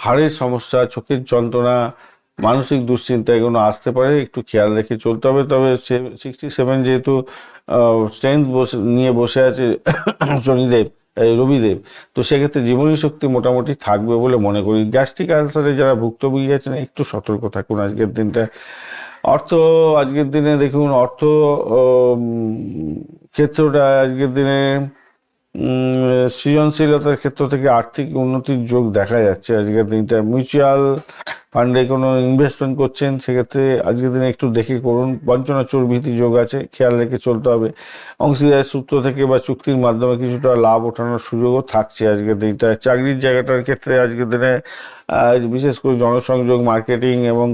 S1: হাড়ের সমস্যা, চোখের যন্ত্রণা, মানসিক দুশ্চিন্তা এগুলো আসতে পারে, একটু খেয়াল রেখে চলতে হবে। তবে 67 যেহেতু স্ট্রেংথ নিয়ে বসে আছে শনিদেব, রবিদেব, তো সেক্ষেত্রে জীবনী শক্তি মোটামুটি থাকবে বলে মনে করি। গ্যাস্ট্রিক আলসারে যারা ভুক্তভোগী আছেন, একটু সতর্ক থাকুন আজকের দিনটা। অর্থ, আজকের দিনে দেখুন অর্থ ক্ষেত্রটা আজকের দিনে সৃজনশীলতার ক্ষেত্র থেকে আর্থিক উন্নতির যোগ দেখা যাচ্ছে আজকের দিনটা। মিউচুয়াল ফান্ডে কোনো ইনভেস্টমেন্ট করছেন, সেক্ষেত্রে আজকের দিনে একটু দেখে করুন। বঞ্চনা চোর ভীতি যোগ আছে, খেয়াল রেখে চলতে হবে। অংশীদার সূত্র থেকে বা চুক্তির মাধ্যমে কিছুটা লাভ ওঠানোর সুযোগও থাকছে আজকের দিনটা। চাকরির জায়গাটার ক্ষেত্রে আজকের দিনে বিশেষ করে জনসংযোগ, মার্কেটিং এবং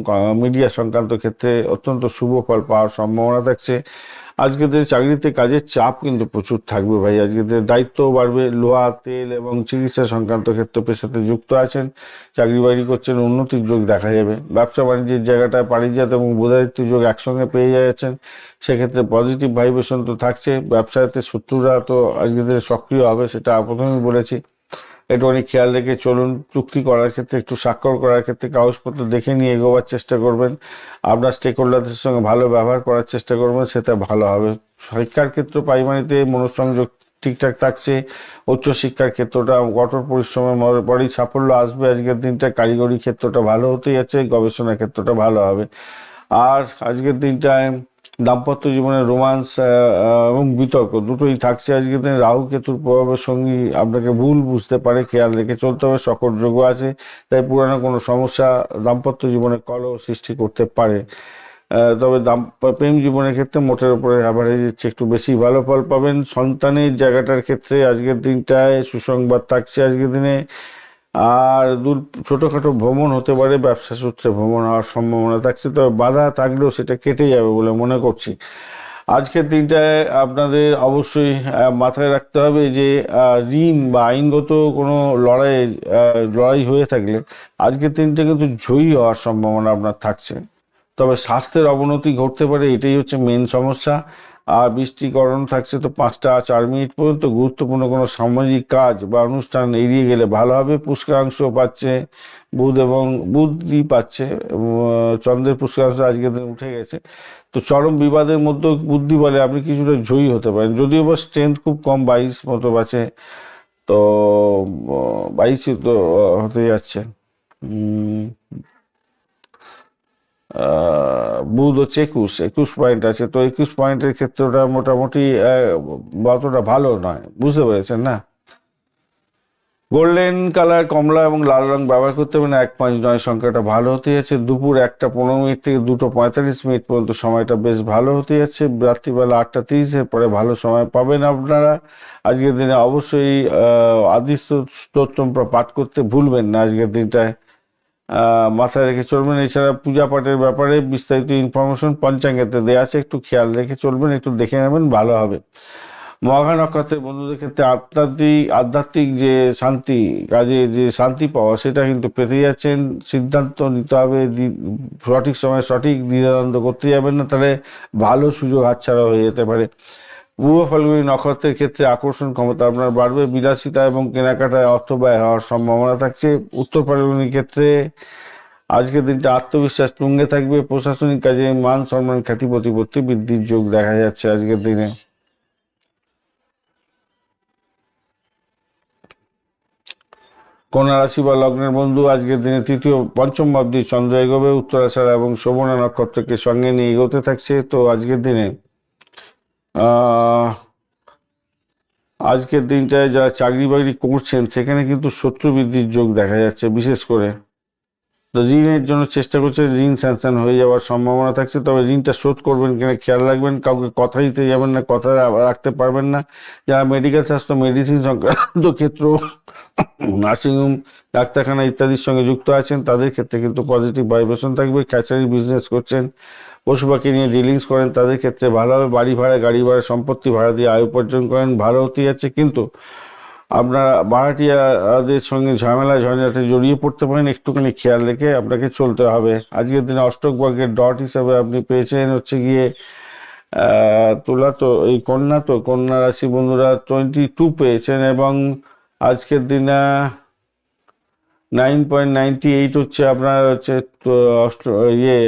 S1: মিডিয়া সংক্রান্ত ক্ষেত্রে অত্যন্ত শুভ ফল পাওয়ার সম্ভাবনা থাকছে। আজকের দিনে চাকরিতে কাজের চাপ কিন্তু প্রচুর থাকবে ভাই। আজকের দিনে দায়িত্বও বাড়বে। লোহা, তেল এবং চিকিৎসা সংক্রান্ত ক্ষেত্র পেশাতে যুক্ত আছেন, চাকরি বাকরি করছেন, উন্নতির যোগ দেখা যাবে। ব্যবসা বাণিজ্যের জায়গাটায় পারিজাত এবং বুধাদিত্য যোগ একসঙ্গে পেয়ে যাচ্ছেন, সেক্ষেত্রে পজিটিভ ভাইব্রেশন তো থাকছে। ব্যবসাতে শত্রুরা তো আজকের দিনে সক্রিয় হবে, সেটা প্রথমেই বলেছি। একটুখানি খেয়াল রেখে চলুন। চুক্তি করার ক্ষেত্রে, একটু স্বাক্ষর করার ক্ষেত্রে কাগজপত্র দেখে নিয়ে এগোবার চেষ্টা করবেন। আপনার স্টেক হোল্ডারদের সঙ্গে ভালো ব্যবহার করার চেষ্টা করবেন, সেটা ভালো হবে। শিক্ষার ক্ষেত্র প্রাইমারিতে মনোসংযোগ ঠিকঠাক থাকছে। উচ্চশিক্ষার ক্ষেত্রটা কঠোর পরিশ্রমের পরেই সাফল্য আসবে। আজকের দিনটা কারিগরি ক্ষেত্রটা ভালো হতেই যাচ্ছে, গবেষণা ক্ষেত্রটা ভালো হবে। আর আজকের দিনটায় দাম্পত্য জীবনে রোমান্স এবং বিতর্ক দুটোই থাকছে। আজকের দিনে রাহু কেতুর প্রভাবের সঙ্গে আপনাকে ভুল বুঝতে পারে, খেয়াল রেখে চলতে হবে। সকট যোগ আছে, তাই পুরানো কোনো সমস্যা দাম্পত্য জীবনে কলহ সৃষ্টি করতে পারে। তবে প্রেম জীবনের ক্ষেত্রে মোটের উপরে অ্যাভারেজের চেয়ে একটু বেশি ভালো ফল পাবেন। সন্তানের জায়গাটার ক্ষেত্রে আজকের দিনটায় সুসংবাদ থাকছে আজকের দিনে। আর ছোটোখাটো ভ্রমণ হতে পারে, ব্যবসা সূত্রে ভ্রমণ হওয়ার সম্ভাবনা থাকছে, তবে বাধা থাকলেও সেটা কেটে যাবে বলে মনে করছি। আজকের দিনটায় আপনাদের অবশ্যই মাথায় রাখতে হবে যে ঋণ বা আইনগত কোনো লড়াই হয়ে থাকলে আজকের দিনটা কিন্তু জয়ী হওয়ার সম্ভাবনা আপনার থাকছে। তবে স্বাস্থ্যের অবনতি ঘটতে পারে, এটাই হচ্ছে মেন সমস্যা। আর বৃষ্টিকরণ থাকছে তো 5টা 4 মিনিট পর্যন্ত। গুরুত্বপূর্ণ কোনো সামাজিক কাজ বা অনুষ্ঠান এড়িয়ে গেলে ভালো হবে। পুষ্করাংশ পাচ্ছে বুধই পাচ্ছে, চন্দ্রের পুষ্করাংশ আজকের দিন উঠে গেছে। তো চরম বিবাদের মধ্যে বুদ্ধি বলে আপনি কিছুটা জয়ী হতে পারেন, যদিও বা স্ট্রেংথ খুব কম, 22 মতো আছে। তো 22ই তো হতে যাচ্ছে। বুধ হচ্ছে 21 পয়েন্ট আছে, তো 21 পয়েন্টের ক্ষেত্রে ওটা মোটামুটি অতটা ভালো নয়, বুঝতে পেরেছেন না? গোল্ডেন কালার, কমলা এবং লাল রং ব্যবহার করতে হবে না। 159 সংখ্যাটা ভালো হতে যাচ্ছে। দুপুর 1টা 15 মিনিট থেকে 2টা 45 মিনিট পর্যন্ত সময়টা বেশ ভালো হতে যাচ্ছে। রাত্রিবেলা 8টা 30-এর পরে ভালো সময় পাবেন আপনারা। আজকের দিনে অবশ্যই আদি স্তোত্র পাঠ করতে ভুলবেন না আজকের দিনটায়, মাথায় রেখে চলবেন। এছাড়া পূজা পাঠের ব্যাপারে বিস্তারিত ইনফরমেশন পঞ্চাঙ্গেতে দেওয়া আছে, একটু খেয়াল রেখে চলবেন, একটু দেখে নেবেন, ভালো হবে। মঘা নক্ষত্রের বন্ধুদের ক্ষেত্রে আধ্যাত্মিক যে শান্তি, কাজে যে শান্তি পাওয়া, সেটা কিন্তু পেতে যাচ্ছেন। সিদ্ধান্ত নিতে হবে সঠিক সময়ে, সঠিক দ্বিধাদ্বন্দ্ব করতে যাবেন না, তাহলে ভালো সুযোগ হাতছাড়া হয়ে যেতে পারে। পূর্ব ফাল্গুনী নক্ষত্রের ক্ষেত্রে আকর্ষণ ক্ষমতা আপনার বাড়বে। বিলাসিতা এবং কেনাকাটায় অর্থ ব্যয় হওয়ার সম্ভাবনা থাকছে। উত্তর ফাল্গুনীর ক্ষেত্রে আজকের দিনটা আত্মবিশ্বাস তুঙ্গে থাকবে। প্রশাসনিক কাজে মান সম্মান খ্যাতি প্রতিপত্তি বৃদ্ধির যোগ দেখা যাচ্ছে আজকের দিনে। কন্যা রাশি বা লগ্নের বন্ধু, আজকের দিনে পঞ্চম ভাবটি চন্দ্র এগোবে। উত্তরাষাঢ়া এবং শোভনা নক্ষত্রকে সঙ্গে নিয়ে এগোতে থাকছে। তো আজকের দিনে আজকের দিনটায় যারা চাকরি বাকরি করছেন, সেখানে কিন্তু শত্রু বৃদ্ধির যোগ দেখা যাচ্ছে। বিশেষ করে তো ঋণের জন্য চেষ্টা করছেন, ঋণ স্যাংশন হয়ে যাওয়ার সম্ভাবনা থাকছে। তবে ঋণটা শোধ করবেন কিনা খেয়াল রাখবেন। কাউকে কথা দিতে যাবেন না, কথা রাখতে পারবেন না। যারা মেডিকেল স্বাস্থ্য, মেডিসিন সংক্রান্ত ক্ষেত্র, নার্সিংহোম, ডাক্তারখানা ইত্যাদির সঙ্গে যুক্ত আছেন, তাদের ক্ষেত্রে কিন্তু পজিটিভ ভাইব্রেশন থাকবে। ক্যাচারি বিজনেস করছেন, পশু পাখি নিয়ে ডিলিংস করেন, তাদের ক্ষেত্রে ভালো হবে। বাড়ি ভাড়া, গাড়ি ভাড়া, সম্পত্তি ভাড়া দিয়ে আয় উপার্জন করেন, ভালো হতে যাচ্ছে। কিন্তু আপনারা ভাড়াটিয়াদের সঙ্গে ঝামেলা ঝঞ্ঝাটে জড়িয়ে পড়তে পারেন, একটুখানি খেয়াল রেখে আপনাকে চলতে হবে। আজকের দিনে অষ্টক ভাগ্যের ডট হিসাবে আপনি পেয়েছেন হচ্ছে গিয়ে তুলা, তো এই কন্যা, তো কন্যা রাশি বন্ধুরা 22 পেয়েছেন। এবং আজকের দিনে 9.98 হচ্ছে আপনার হচ্ছে অষ্ট ইয়ে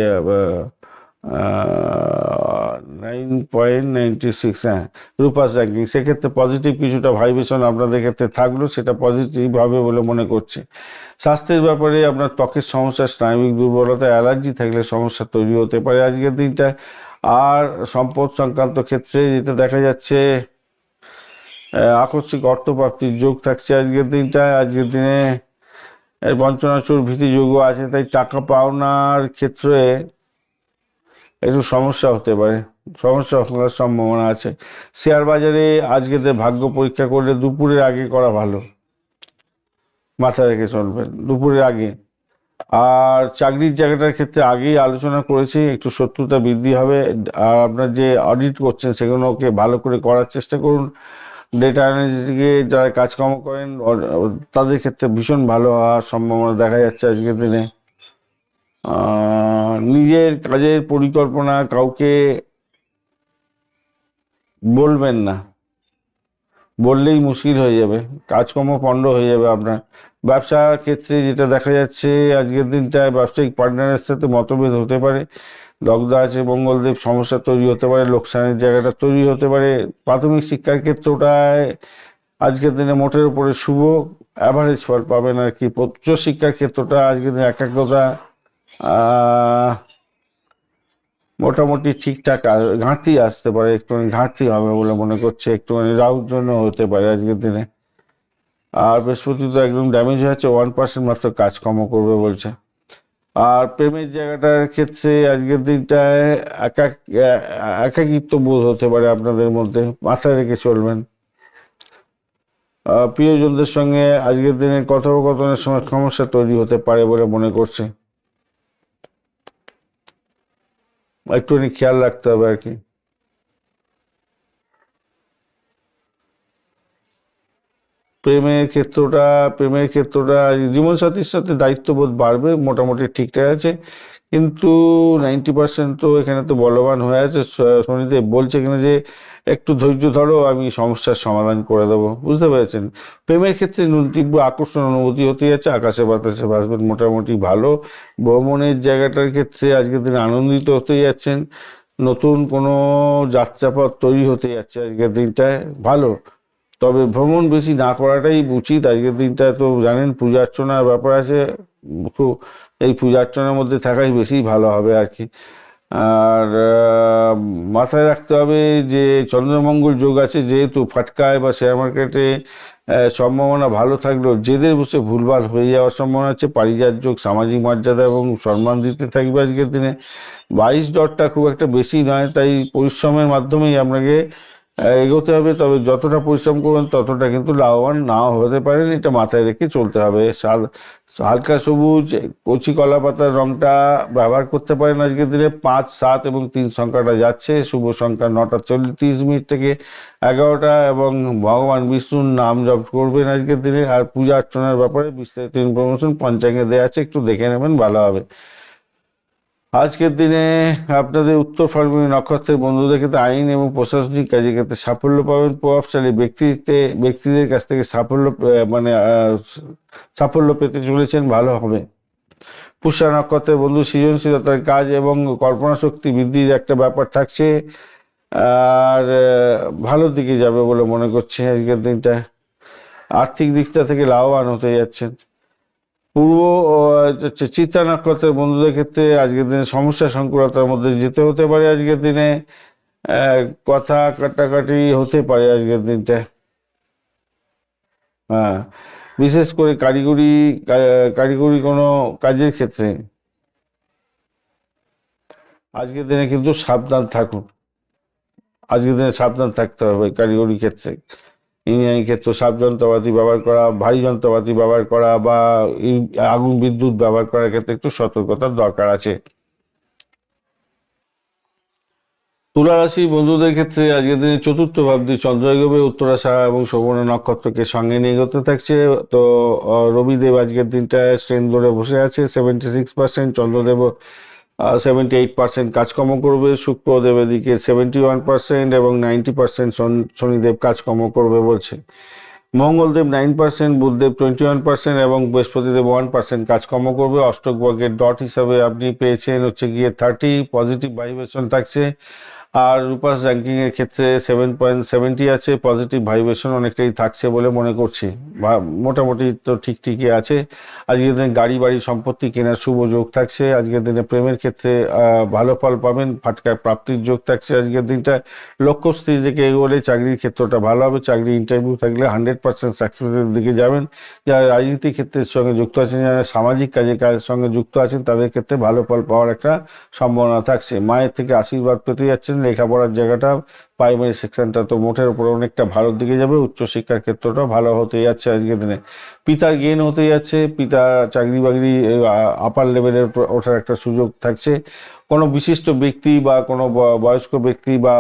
S1: 9.96, হ্যাঁ, রূপাস র্যাঙ্কিং। সেক্ষেত্রে পজিটিভ কিছুটা ভাইব্রেশন আপনাদের ক্ষেত্রে থাকলেও সেটা পজিটিভ হবে বলে মনে করছে। স্বাস্থ্যের ব্যাপারে আপনার ত্বকের সমস্যা, স্নায়বিক দুর্বলতা, অ্যালার্জি থাকলে সমস্যা তৈরি হতে পারে আজকের দিনটায়। আর সম্পদ সংক্রান্ত ক্ষেত্রে যেটা দেখা যাচ্ছে, আকস্মিক অর্থপ্রাপ্তির যোগ থাকছে আজকের দিনটায়। আজকের দিনে পঞ্চনাচুর ভীতি যোগও আছে, তাই টাকা পাওনার ক্ষেত্রে একটু সমস্যা হতে পারে, সমস্যা হওয়ার সম্ভাবনা আছে। শেয়ার বাজারে আজকে ভাগ্য পরীক্ষা করলে দুপুরের আগে করা ভালো, মাথায় রেখে চলবেন দুপুরের আগে। আর চাকরির জায়গাটার ক্ষেত্রে আগেই আলোচনা করেছি, একটু শত্রুতা বৃদ্ধি হবে। আর আপনার যে অডিট করছেন, সেগুলোকে ভালো করে করার চেষ্টা করুন। ডেটা অ্যানালিস্টকে যারা কাজকর্ম করেন, তাদের ক্ষেত্রে ভীষণ ভালো হওয়ার সম্ভাবনা দেখা যাচ্ছে আজকের দিনে। নিজের কাজের পরিকল্পনা কাউকে বলবেন না, বললেই মুশকিল হয়ে যাবে, কাজকর্ম পণ্ড হয়ে যাবে আপনার। ব্যবসার ক্ষেত্রে যেটা দেখা যাচ্ছে আজকের দিনটায় ব্যবসায়িক পার্টনারের সাথে মতভেদ হতে পারে, দগ্ধ আছে মঙ্গলদেব, সমস্যা তৈরি হতে পারে, লোকসানের জায়গাটা তৈরি হতে পারে। প্রাথমিক শিক্ষার ক্ষেত্রটায় আজকের দিনে মোটের উপরে শুভ, অ্যাভারেজ ফল পাবেন আর কি। উচ্চ শিক্ষার ক্ষেত্রটা আজকের দিনে একাগ্রতা মোটামুটি ঠিকঠাক, ঘাটতি আসতে পারে, একটুখানি ঘাটতি হবে বলে মনে করছে, একটুখানি রাহুর জন্য হতে পারে আজকের দিনে। আর বৃহস্পতি তো একদম ড্যামেজ হয়ে যাচ্ছে, 1% মাত্র কাজকর্ম করবে বলছে। আর প্রেমের জায়গাটার ক্ষেত্রে আজকের দিনটায় একাকিত্ব বোধ হতে পারে আপনাদের মধ্যে, মাথায় রেখে চলবেন। প্রিয়জনদের সঙ্গে আজকের দিনে কথোপকথনের সময় সমস্যা তৈরি হতে পারে বলে মনে করছে, একটুখানি খেয়াল রাখতে হবে আর কি। প্রেমের ক্ষেত্রটা জীবনসাথীর সাথে দায়িত্ববোধ বাড়বে, মোটামুটি ঠিকঠাক আছে। কিন্তু 90% তো এখানে তো বলবান হয়ে আছে। শনিদেব বলছে এখানে যে একটু ধৈর্য ধরো, আমি সমস্যার সমাধান করে দেবো, বুঝতে পেরেছেন। প্রেমের ক্ষেত্রে তীব্র আকর্ষণ অনুভূতি হতে যাচ্ছে, আকাশে বাতাসে ভাসবেন, মোটামুটি ভালো। ভ্রমণের জায়গাটার ক্ষেত্রে আজকের দিন আনন্দিত হতে যাচ্ছেন, নতুন কোনো যাত্রাপথ তৈরি হতে যাচ্ছে আজকের দিনটায়, ভালো। তবে ভ্রমণ বেশি না করাটাই উচিত আজকের দিনটা, তো জানেন পূজা অর্চনার ব্যাপার আছে খুব, এই পূজা অর্চনার মধ্যে থাকাই বেশি ভালো হবে আর কি। আর মাথায় রাখতে হবে যে চন্দ্রমঙ্গল যোগ আছে, যেহেতু ফাটকায় বা শেয়ার মার্কেটে সম্ভাবনা ভালো থাকলেও জেদের বসে ভুলভাল হয়ে যাওয়ার সম্ভাবনা আছে। পারিজাত যোগ সামাজিক মর্যাদা এবং সম্মান দিতে থাকবে আজকের দিনে। 22 ডটটা খুব একটা বেশি নয়, তাই পরিশ্রমের মাধ্যমেই আপনাকে এগোতে হবে। তবে যতটা পরিশ্রম করবেন ততটা কিন্তু লাভবান নাও হতে পারেন, এটা মাথায় রেখে চলতে হবে। হালকা সবুজ কচি কলা পাতার রংটা ব্যবহার করতে পারেন আজকের দিনে। 5, 7 এবং 3 সংখ্যাটা যাচ্ছে, শুভ সংখ্যা 9:30 থেকে 11টা, এবং ভগবান বিষ্ণুর নাম জপ করবেন আজকের দিনে। আর পূজা অর্চনার ব্যাপারে বিস্তারিত ইনফরমেশন পঞ্চাঙ্গে দেওয়া আছে, একটু দেখে নেবেন, ভালো হবে। আজকের দিনে আপনাদের উত্তর ফাল্গুনী নক্ষত্রের বন্ধুদের ক্ষেত্রে আইন এবং প্রশাসনিক কাজের ক্ষেত্রে সাফল্য পাবেন। প্রভাবশালী ব্যক্তিদের কাছ থেকে সাফল্য পেতে চলেছেন, ভালো হবে। পুষ্যা নক্ষত্রের বন্ধু সৃজনশীলতার কাজ এবং কল্পনা শক্তি বৃদ্ধির একটা ব্যাপার থাকছে, আর ভালোর দিকে যাবে বলে মনে করছে আজকের দিনটা। আর্থিক দিকটা থেকে লাভবান হতে যাচ্ছেন। পূর্ব চিত্রা নক্ষত্রের বন্ধুদের ক্ষেত্রে আজকের দিনে সমস্যা সংকুলতার মধ্যে যেতে হতে পারে আজকের দিনে, কথা কাটাকাটি হতে পারে আজকের দিনটা। হ্যাঁ, বিশেষ করে কারিগরি কোনো কাজের ক্ষেত্রে আজকের দিনে কিন্তু সাবধান থাকুন, আজকের দিনে সাবধান থাকতে হবে কারিগরি ক্ষেত্রে। ইঞ্জিনিয়ারিং ক্ষেত্রে সাব যন্ত্রপাতি ব্যবহার করা, ভারী যন্ত্রপাতি ব্যবহার করা বা আগুন বিদ্যুৎ ব্যবহার করার ক্ষেত্রে একটু সতর্কতার দরকার আছে। তুলা রাশি বন্ধুদের ক্ষেত্রে আজকের দিনে চতুর্থ ভাবটি চন্দ্র এগোবে উত্তরাষাঢ়া এবং শোভনা নক্ষত্রকে সঙ্গে নিয়ে এগোতে থাকছে। তো রবিদেব আজকের দিনটায় স্ট্রেন ধরে বসে আছে 76%, চন্দ্রদেব 78% কাজকর্ম করবে, শুক্রদেব এদিকে 71% এবং 90% শনিদেব কাজকর্ম করবে বলছে। মঙ্গলদেব 9%, বুধদেব 21% এবং বৃহস্পতিদেব 1% কাজকর্ম করবে। অষ্টক বর্গের ডট হিসাবে আপনি পেয়েছেন হচ্ছে গিয়ে 30, পজিটিভ ভাইব্রেশন থাকছে। আর রূপাস র্যাঙ্কিং এর ক্ষেত্রে 7.70 আছে, পজিটিভ ভাইব্রেশন অনেকটাই থাকছে বলে মনে করছি, মোটামুটি তো ঠিকই আছে। আজকের দিনে গাড়ি বাড়ি সম্পত্তি কেনার শুভ যোগ থাকছে। আজকের দিনে প্রেমের ক্ষেত্রে ভালো ফল পাবেন, ফাটকায় প্রাপ্তির যোগ থাকছে আজকের দিনটা। লক্ষ্যস্থির থেকে এগোলে চাকরির ক্ষেত্রটা ভালো হবে, চাকরি ইন্টারভিউ থাকলে 100% সাকসেসের দিকে যাবেন। যারা রাজনীতি ক্ষেত্রের সঙ্গে যুক্ত আছেন, যারা সামাজিক কাজের সঙ্গে যুক্ত আছেন, তাদের ক্ষেত্রে ভালো ফল পাওয়ার একটা সম্ভাবনা থাকছে। মায়ের থেকে আশীর্বাদ পেতে যাচ্ছেন, লেখাপড়ার জায়গাটা প্রাইমারি সেকশনটা তো মোটের উপরে অনেকটা ভালোর দিকে যাবে, উচ্চশিক্ষার ক্ষেত্রটাও ভালো হতে যাচ্ছে আজকের দিনে। পিতার গেন হতে যাচ্ছে, পিতা চাকরি বাকরি আপার লেভেলের ওঠার একটা সুযোগ থাকছে। কোনো বিশিষ্ট ব্যক্তি বা কোনো বয়স্ক ব্যক্তি বা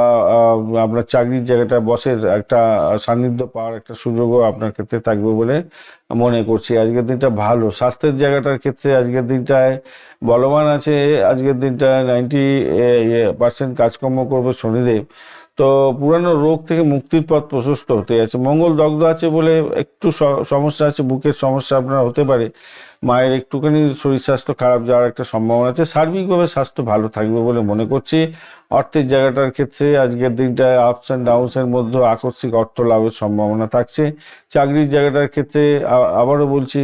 S1: আপনার চাকরির জায়গাটা বসের একটা সান্নিধ্য পাওয়ার একটা সুযোগও আপনার ক্ষেত্রে থাকবে বলে মনে করছি। আজকের দিনটা ভালো। স্বাস্থ্যের জায়গাটার ক্ষেত্রে আজকের দিনটায় বলবান আছে। আজকের দিনটা 90% কাজকর্ম করবে শনিদেব। তো পুরানো রোগ থেকে মুক্তির পথ প্রশস্ত হতে আছে। মঙ্গল দগ্ধ আছে বলে একটু সমস্যা আছে, বুকের সমস্যা আপনার হতে পারে। মায়ের একটুখানি শরীর স্বাস্থ্য খারাপ যাওয়ার একটা সম্ভাবনা আছে। সার্বিকভাবে স্বাস্থ্য ভালো থাকবে বলে মনে করছি। অর্থের জায়গাটার ক্ষেত্রে আজকের দিনটায় আপস অ্যান্ড ডাউনসের মধ্যে আকস্মিক অর্থ লাভের সম্ভাবনা থাকছে। চাকরির জায়গাটার ক্ষেত্রে আবারও বলছি,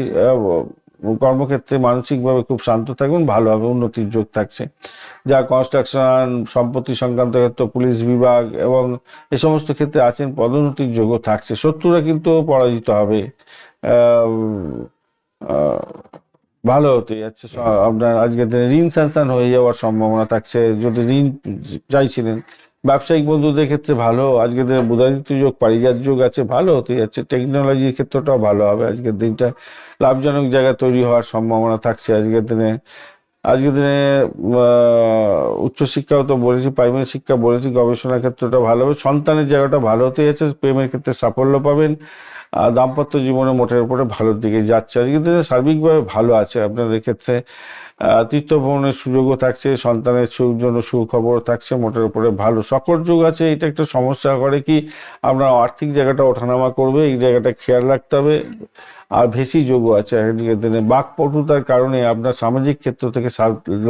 S1: কর্মক্ষেত্রে মানসিকভাবে খুব শান্ত থাকবেন, ভালোভাবে উন্নতির যোগ থাকছে। যা কনস্ট্রাকশন, সম্পত্তি সংক্রান্ত ক্ষেত্রে, পুলিশ বিভাগ এবং এ সমস্ত ক্ষেত্রে আছেন, পদোন্নতির যোগও থাকছে। শত্রুরা কিন্তু পরাজিত হবে। ভালো হতে যাচ্ছে। আপনার আজকের দিনে ঋণ স্যাংশন হয়ে যাওয়ার সম্ভাবনা থাকছে যদি ঋণ চাইছিলেন। ব্যবসায়িক বন্ধুদের ক্ষেত্রে ভালো। আজকের দিনে বুধাদিত্য যোগ, পারিজাত যোগ আছে, ভালো হতে যাচ্ছে। টেকনোলজির ক্ষেত্রটাও ভালো হবে আজকের দিনটা। লাভজনক জায়গা তৈরি হওয়ার সম্ভাবনা থাকছে আজকের দিনে। আজকের দিনে উচ্চশিক্ষাও তো বলেছি, প্রাইমারি শিক্ষা বলেছি, গবেষণার ক্ষেত্রটা ভালো হবে। সন্তানের জায়গাটা ভালো হতে যাচ্ছে। প্রেমের ক্ষেত্রে সাফল্য পাবেন। দাম্পত্য জীবনে মোটের উপরে ভালোর দিকে যাচ্ছে। আজকের দিনে সার্বিকভাবে ভালো আছে আপনাদের ক্ষেত্রে। তীর্থ ভ্রমণের সুযোগও থাকছে, সন্তানের জন্য সুখবর থাকছে, মোটের উপরে ভালো। সকর যোগ আছে। এটা একটা সমস্যা করে কি, আপনার আর্থিক জায়গাটা ওঠানামা করবে, এই জায়গাটা খেয়াল রাখতে হবে। আর ভেসি যোগও আছে আজকের দিনে। বাকপটুতার কারণে আপনার সামাজিক ক্ষেত্র থেকে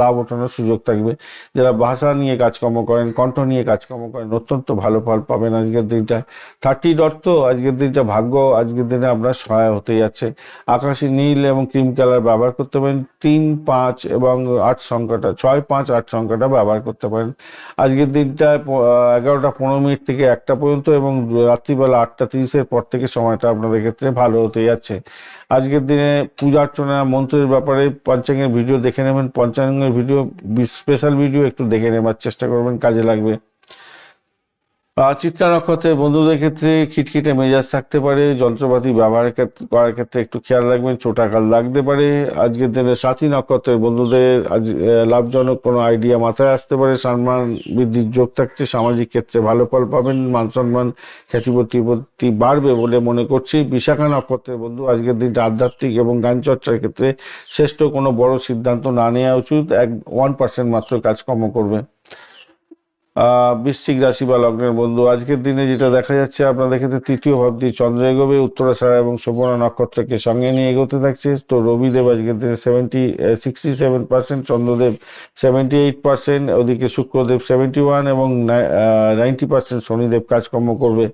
S1: লাভ ওঠানোর সুযোগ থাকবে। যারা ভাষা নিয়ে কাজকর্ম করেন, কণ্ঠ নিয়ে কাজকর্ম করেন, অত্যন্ত ভালো ফল পাবেন আজকের দিনটা। 30 তো আজকের দিনটা ভাগ্য আজকের দিনে আপনার সহায় হতে যাচ্ছে। আকাশি নীল এবং ক্রিম কালার ব্যবহার করতে পারেন। 3, 5 এবং 8 সংখ্যাটা, 6, 5, 8 সংখ্যাটা ব্যবহার করতে পারেন। আজকের দিনটায় 11টা 15 মিনিট থেকে 1টা পর্যন্ত এবং রাত্রিবেলা 8টা 30-এর পর থেকে সময়টা আপনাদের ক্ষেত্রে ভালো হতে যাচ্ছে। আজকের দিনে পূজা অর্চনা, মন্ত্রের ব্যাপারে পঞ্চাঙ্গের ভিডিও দেখে নেবেন। পঞ্চাঙ্গের ভিডিও, স্পেশাল ভিডিও একটু দেখে নেবার চেষ্টা করবেন, কাজে লাগবে। চিত্রা নক্ষত্রের বন্ধুদের ক্ষেত্রে খিটখিটে মেজাজ থাকতে পারে। যন্ত্রপাতি ব্যবহার করার ক্ষেত্রে একটু খেয়াল রাখবেন, চোটাঘাত লাগতে পারে। আজকের দিনে সাথী নক্ষত্রের বন্ধুদের আজ লাভজনক কোনো আইডিয়া মাথায় আসতে পারে। সম্মান বৃদ্ধির যোগ থাকছে। সামাজিক ক্ষেত্রে ভালো ফল পাবেন। মান সম্মান, খ্যাতি প্রতিপত্তি বাড়বে বলে মনে করছি। বিশাখা নক্ষত্রের বন্ধু আজকের দিনটা আধ্যাত্মিক এবং গান চর্চার ক্ষেত্রে শ্রেষ্ঠ। কোনো বড় সিদ্ধান্ত না নেওয়া উচিত। 1% মাত্র কাজকর্ম করবে। বৃশ্চিক রাশি বা লগ্নের বন্ধু আজকের দিনে যেটা দেখা যাচ্ছে, আপনাদের ক্ষেত্রে তৃতীয় ভাব দিয়ে চন্দ্র এগোবে। উত্তরাষাঢ়া এবং শোভনা নক্ষত্রকে সঙ্গে নিয়ে এগোতে থাকছে। তো রবিদেব আজকের দিনে 67%, চন্দ্রদেব 78%, ওদিকে শুক্রদেব 71 এবং 90% শনিদেব কাজকর্ম করবে।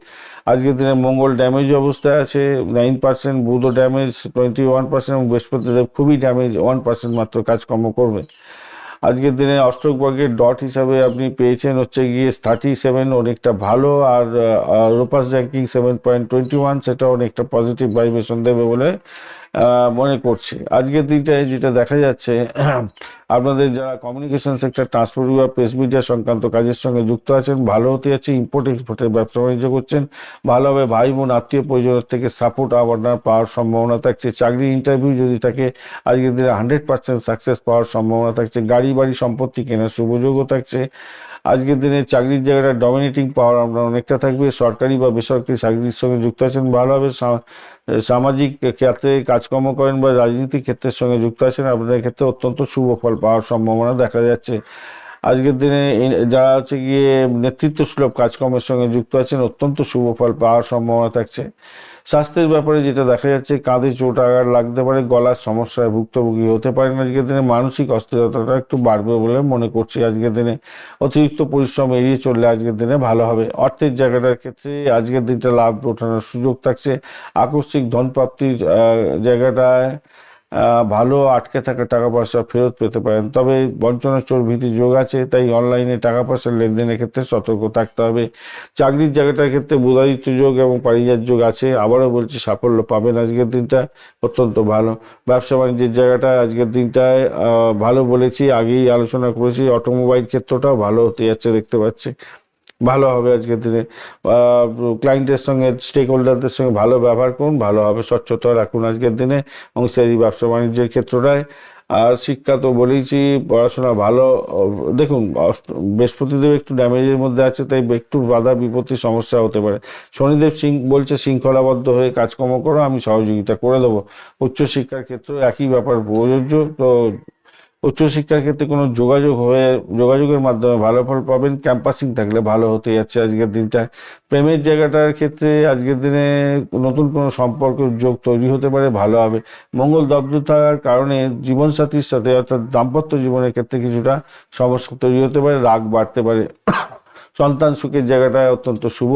S1: আজকের দিনে মঙ্গল ড্যামেজ অবস্থায় আছে 9%, বুধ ড্যামেজ 21% এবং বৃহস্পতিদেব খুবই ড্যামেজ 1% মাত্র কাজকর্ম করবে। আজকের দিনে অষ্টক বর্গের ডট হিসাবে আপনি পেয়েছেন হচ্ছে গিয়ে 37, অনেকটা ভালো। আর রোপাস র্যাঙ্কিং 7.21, সেটা অনেকটা পজিটিভ ভাইব্রেশন দেবে বলে মনে করছি। আজকের দিনটায় যেটা দেখা যাচ্ছে, আপনাদের যারা কমিউনিকেশন সেক্টর, ট্রান্সপোর্ট বা প্রেস মিডিয়া সংক্রান্ত কাজের সঙ্গে যুক্ত আছেন, ভালো হতে যাচ্ছে। ইম্পোর্ট এক্সপোর্টের ব্যবসা বাণিজ্য করছেন, ভালোভাবে। ভাই বোন আত্মীয় পরিজনের থেকে সাপোর্ট আপনার পাওয়ার সম্ভাবনা থাকছে। চাকরি ইন্টারভিউ যদি থাকে, আজকের দিনে 100% সাকসেস পাওয়ার সম্ভাবনা থাকছে। গাড়ি বাড়ি সম্পত্তি কেনার শুভযোগও থাকছে। আজকের দিনে চাকরির জায়গাটা ডমিনেটিং পাওয়ার আপনার অনেকটা থাকবে। সরকারি বা বেসরকারি চাকরির সঙ্গে যুক্ত আছেন, ভালোভাবে। সামাজিক ক্ষেত্রে কাজকর্ম করেন বা রাজনীতিক ক্ষেত্রের সঙ্গে যুক্ত আছেন, আপনাদের ক্ষেত্রে অত্যন্ত শুভ ফল পাওয়ার সম্ভাবনা দেখা যাচ্ছে। আজকের দিনে যারা হচ্ছে গিয়ে নেতৃত্ব সুলভ কাজকর্মের সঙ্গে যুক্ত আছেন, অত্যন্ত শুভ ফল পাওয়ার সম্ভাবনা থাকছে। স্বাস্থ্যের ব্যাপারে যেটা দেখা যাচ্ছে, কাঁধে চোট আঘাত লাগতে পারে, গলার সমস্যায় ভুক্তভোগী হতে পারেন। আজকের দিনে মানসিক অস্থিরতাটা একটু বাড়বে বলে মনে করছি। আজকের দিনে অতিরিক্ত পরিশ্রম এড়িয়ে চললে আজকের দিনে ভালো হবে। অর্থের জায়গাটার ক্ষেত্রে আজকের দিনটা লাভ ওঠানোর সুযোগ থাকছে। আকস্মিক ধনপ্রাপ্তির জায়গাটায় ভালো। আটকে থাকা টাকা পয়সা ফেরত পেতে পারেন, তবে বঞ্চনা চোর ভীতি যোগ আছে, তাই অনলাইনে টাকা পয়সার লেনদেনের ক্ষেত্রে সতর্ক থাকতে হবে। চাকরির জায়গাটার ক্ষেত্রে বুধাদিত্য যোগ এবং পারিজাত যোগ আছে, আবারও বলছি সাফল্য পাবেন আজকের দিনটা, অত্যন্ত ভালো। ব্যবসা বাণিজ্যের জায়গাটা আজকের দিনটায় ভালো বলেছি, আগেই আলোচনা করেছি। অটোমোবাইল ক্ষেত্রটাও ভালো হতে যাচ্ছে দেখতে পাচ্ছি। ভালো হবে আজকের দিনে। ক্লায়েন্টের সঙ্গে, স্টেক হোল্ডারদের সঙ্গে ভালো ব্যবহার করুন, ভালো হবে। স্বচ্ছতা রাখুন আজকের দিনে অংশীদারি ব্যবসা বাণিজ্যের ক্ষেত্রটায়। আর শিক্ষা তো বলেইছি, পড়াশোনা ভালো। দেখুন, বৃহস্পতিদেব একটু ড্যামেজের মধ্যে আছে, তাই একটু বাধা বিপত্তির সমস্যা হতে পারে। শনিদেব বলছে শৃঙ্খলাবদ্ধ হয়ে কাজকর্ম করো, আমি সহযোগিতা করে দেবো। উচ্চশিক্ষার ক্ষেত্রে একই ব্যাপার প্রযোজ্য। তো উচ্চশিক্ষার ক্ষেত্রে কোনো যোগাযোগের মাধ্যমে ভালো ফল পাবেন। ক্যাম্পাসিং থাকলে ভালো হতে যাচ্ছে আজকের দিনটা। প্রেমের জায়গাটার ক্ষেত্রে আজকের দিনে নতুন কোনো সম্পর্কের যোগ তৈরি হতে পারে, ভালো হবে। মঙ্গল দগ্ধ থাকার কারণে জীবনসাথীর সাথে, অর্থাৎ দাম্পত্য জীবনের ক্ষেত্রে কিছুটা সমস্যা তৈরি হতে পারে, রাগ বাড়তে পারে। সন্তান সুখের জায়গাটায় অত্যন্ত শুভ।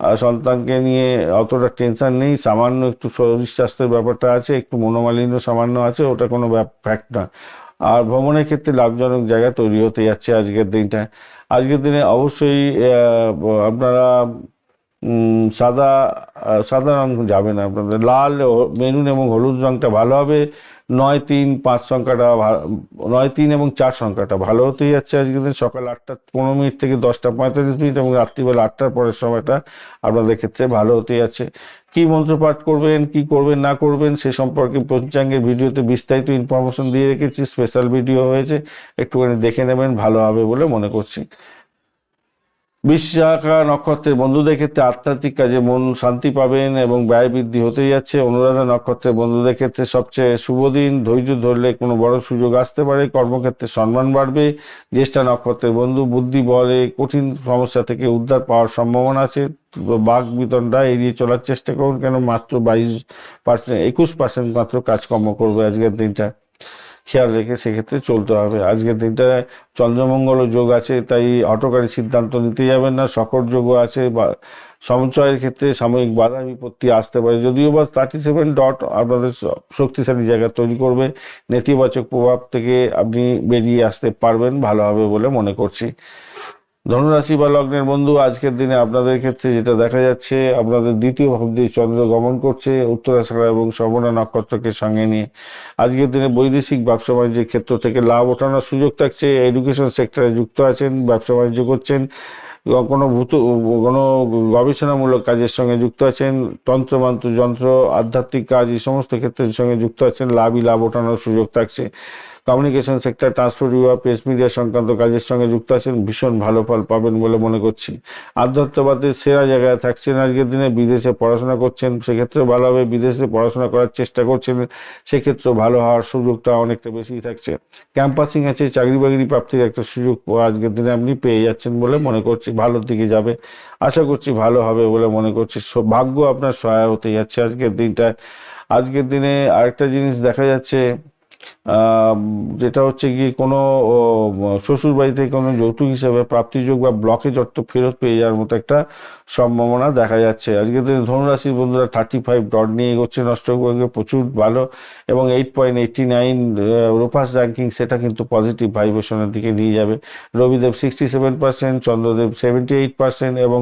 S1: আর সন্তানকে নিয়ে অতটা টেনশন নেই। সামান্য একটু শরীর স্বাস্থ্যের ব্যাপারটা আছে, একটু মনোমালিন্য সামান্য আছে, ওটা কোনো ফ্যাক্ট না। আর ভ্রমণের ক্ষেত্রে লাভজনক জায়গা তৈরি হতে যাচ্ছে আজকের দিনটায়। আজকের দিনে অবশ্যই আপনারা সাদা সাদা রং যাবে না, আপনাদের লাল, মেরুন এবং হলুদ রংটা ভালো হবে। 9, 3, 5 সংখ্যাটা 9, 3 এবং 4 সংখ্যাটা ভালো হতেই যাচ্ছে আজকের দিন। সকাল 8টা 15 মিনিট থেকে 10টা 45 মিনিট এবং রাত্রিবেলা 8টার পরের সময়টা আপনাদের ক্ষেত্রে ভালো হতে যাচ্ছে। কি মন্ত্র পাঠ করবেন, কি করবেন না করবেন সে সম্পর্কে পঞ্চাঙ্গের ভিডিওতে বিস্তারিত ইনফরমেশন দিয়ে রেখেছি, স্পেশাল ভিডিও হয়েছে, একটুখানি দেখে নেবেন, ভালো হবে বলে মনে করছি। বিশাখা নক্ষত্রের বন্ধুদের ক্ষেত্রে আধ্যাত্মিক কাজে মন শান্তি পাবেন এবং ব্যয় বৃদ্ধি হতে যাচ্ছে। অনুরাধা নক্ষত্রের বন্ধুদের ক্ষেত্রে সবচেয়ে শুভ দিন। ধৈর্য ধরলে কোনো বড় সুযোগ আসতে পারে, কর্মক্ষেত্রে সম্মান বাড়বে। জ্যেষ্ঠা নক্ষত্রের বন্ধু বুদ্ধি বলে কঠিন সমস্যা থেকে উদ্ধার পাওয়ার সম্ভাবনা আছে। বাক বিতণ্ডা এড়িয়ে চলার চেষ্টা করুন, কেন মাত্র 21% মাত্র কাজকর্ম করবে আজকের দিনটা, খেয়াল রেখে সেক্ষেত্রে চলতে হবে। আজকের দিনটায় চন্দ্রমঙ্গল যোগ আছে, তাই হঠকারী সিদ্ধান্ত নিতে যাবেন না। শকর যোগও আছে, বা সঞ্চয়ের ক্ষেত্রে সাময়িক বাধা বিপত্তি আসতে পারে, যদিও বা 37 ডট আপনাদের শক্তিশালী জায়গা তৈরি করবে। নেতিবাচক প্রভাব থেকে আপনি বেরিয়ে আসতে পারবেন, ভালো হবে বলে মনে করছি। ধনুরাশি বা লগ্নের বন্ধু, আজকের দিনে আপনাদের ক্ষেত্রে যেটা দেখা যাচ্ছে, আপনাদের দ্বিতীয় ভাব দিয়ে চন্দ্র গমন করছে উত্তরাষাঢ়া এবং শ্রবণা নক্ষত্রকে সঙ্গে নিয়ে। আজকের দিনে বৈদেশিক ব্যবসা বাণিজ্যের ক্ষেত্র থেকে লাভ ওঠানোর সুযোগ থাকছে। এডুকেশন সেক্টরে যুক্ত আছেন, ব্যবসা বাণিজ্য করছেন, কোনো কোনো গবেষণামূলক কাজের সঙ্গে যুক্ত আছেন, তন্ত্রমন্ত্র যন্ত্র আধ্যাত্মিক কাজ এই সমস্ত ক্ষেত্রের সঙ্গে যুক্ত আছেন, লাভ ওঠানোর সুযোগ থাকছে। কমিউনিকেশন সেক্টর, ট্রান্সপোর্ট বিভাগ, প্রেস মিডিয়া সংক্রান্ত কাজের সঙ্গে যুক্ত আছেন, ভীষণ ভালো ফল পাবেন বলে মনে করছি। আধ্যাত্মবাদের সেরা জায়গায় থাকছেন আজকের দিনে। বিদেশে পড়াশোনা করছেন, সেক্ষেত্রেও ভালো হবে। বিদেশে পড়াশোনা করার চেষ্টা করছেন, সেক্ষেত্রেও ভালো হওয়ার সুযোগটা অনেকটা বেশি থাকছে। ক্যাম্পাসিং আছে, চাকরি বাকরি প্রাপ্তির একটা সুযোগ আজকের দিনে আপনি পেয়ে যাচ্ছেন বলে মনে করছি, ভালোর দিকে যাবে, আশা করছি ভালো হবে বলে মনে করছি। ভাগ্য আপনার সহায় হতে যাচ্ছে আজকের দিনটায়। আজকের দিনে আরেকটা জিনিস দেখা যাচ্ছে, যেটা হচ্ছে কি, কোনো শ্বশুর বাড়ি থেকে কোনো যৌতুক হিসেবে প্রাপ্তিযোগ বা ব্লকেজ অর্থ ফেরত পেয়ে যাওয়ার মতো একটা সম্ভাবনা দেখা যাচ্ছে। আজকের দিনে ধনুরাশির বন্ধুরা 35 ডট নিয়ে এগোচ্ছে অষ্টগ্রহে, প্রচুর ভালো। এবং 8.89 রোপাস র্যাঙ্কিং, সেটা কিন্তু পজিটিভ ভাইব্রেশনের দিকে নিয়ে যাবে। রবিদেব 67%, চন্দ্রদেব 78% এবং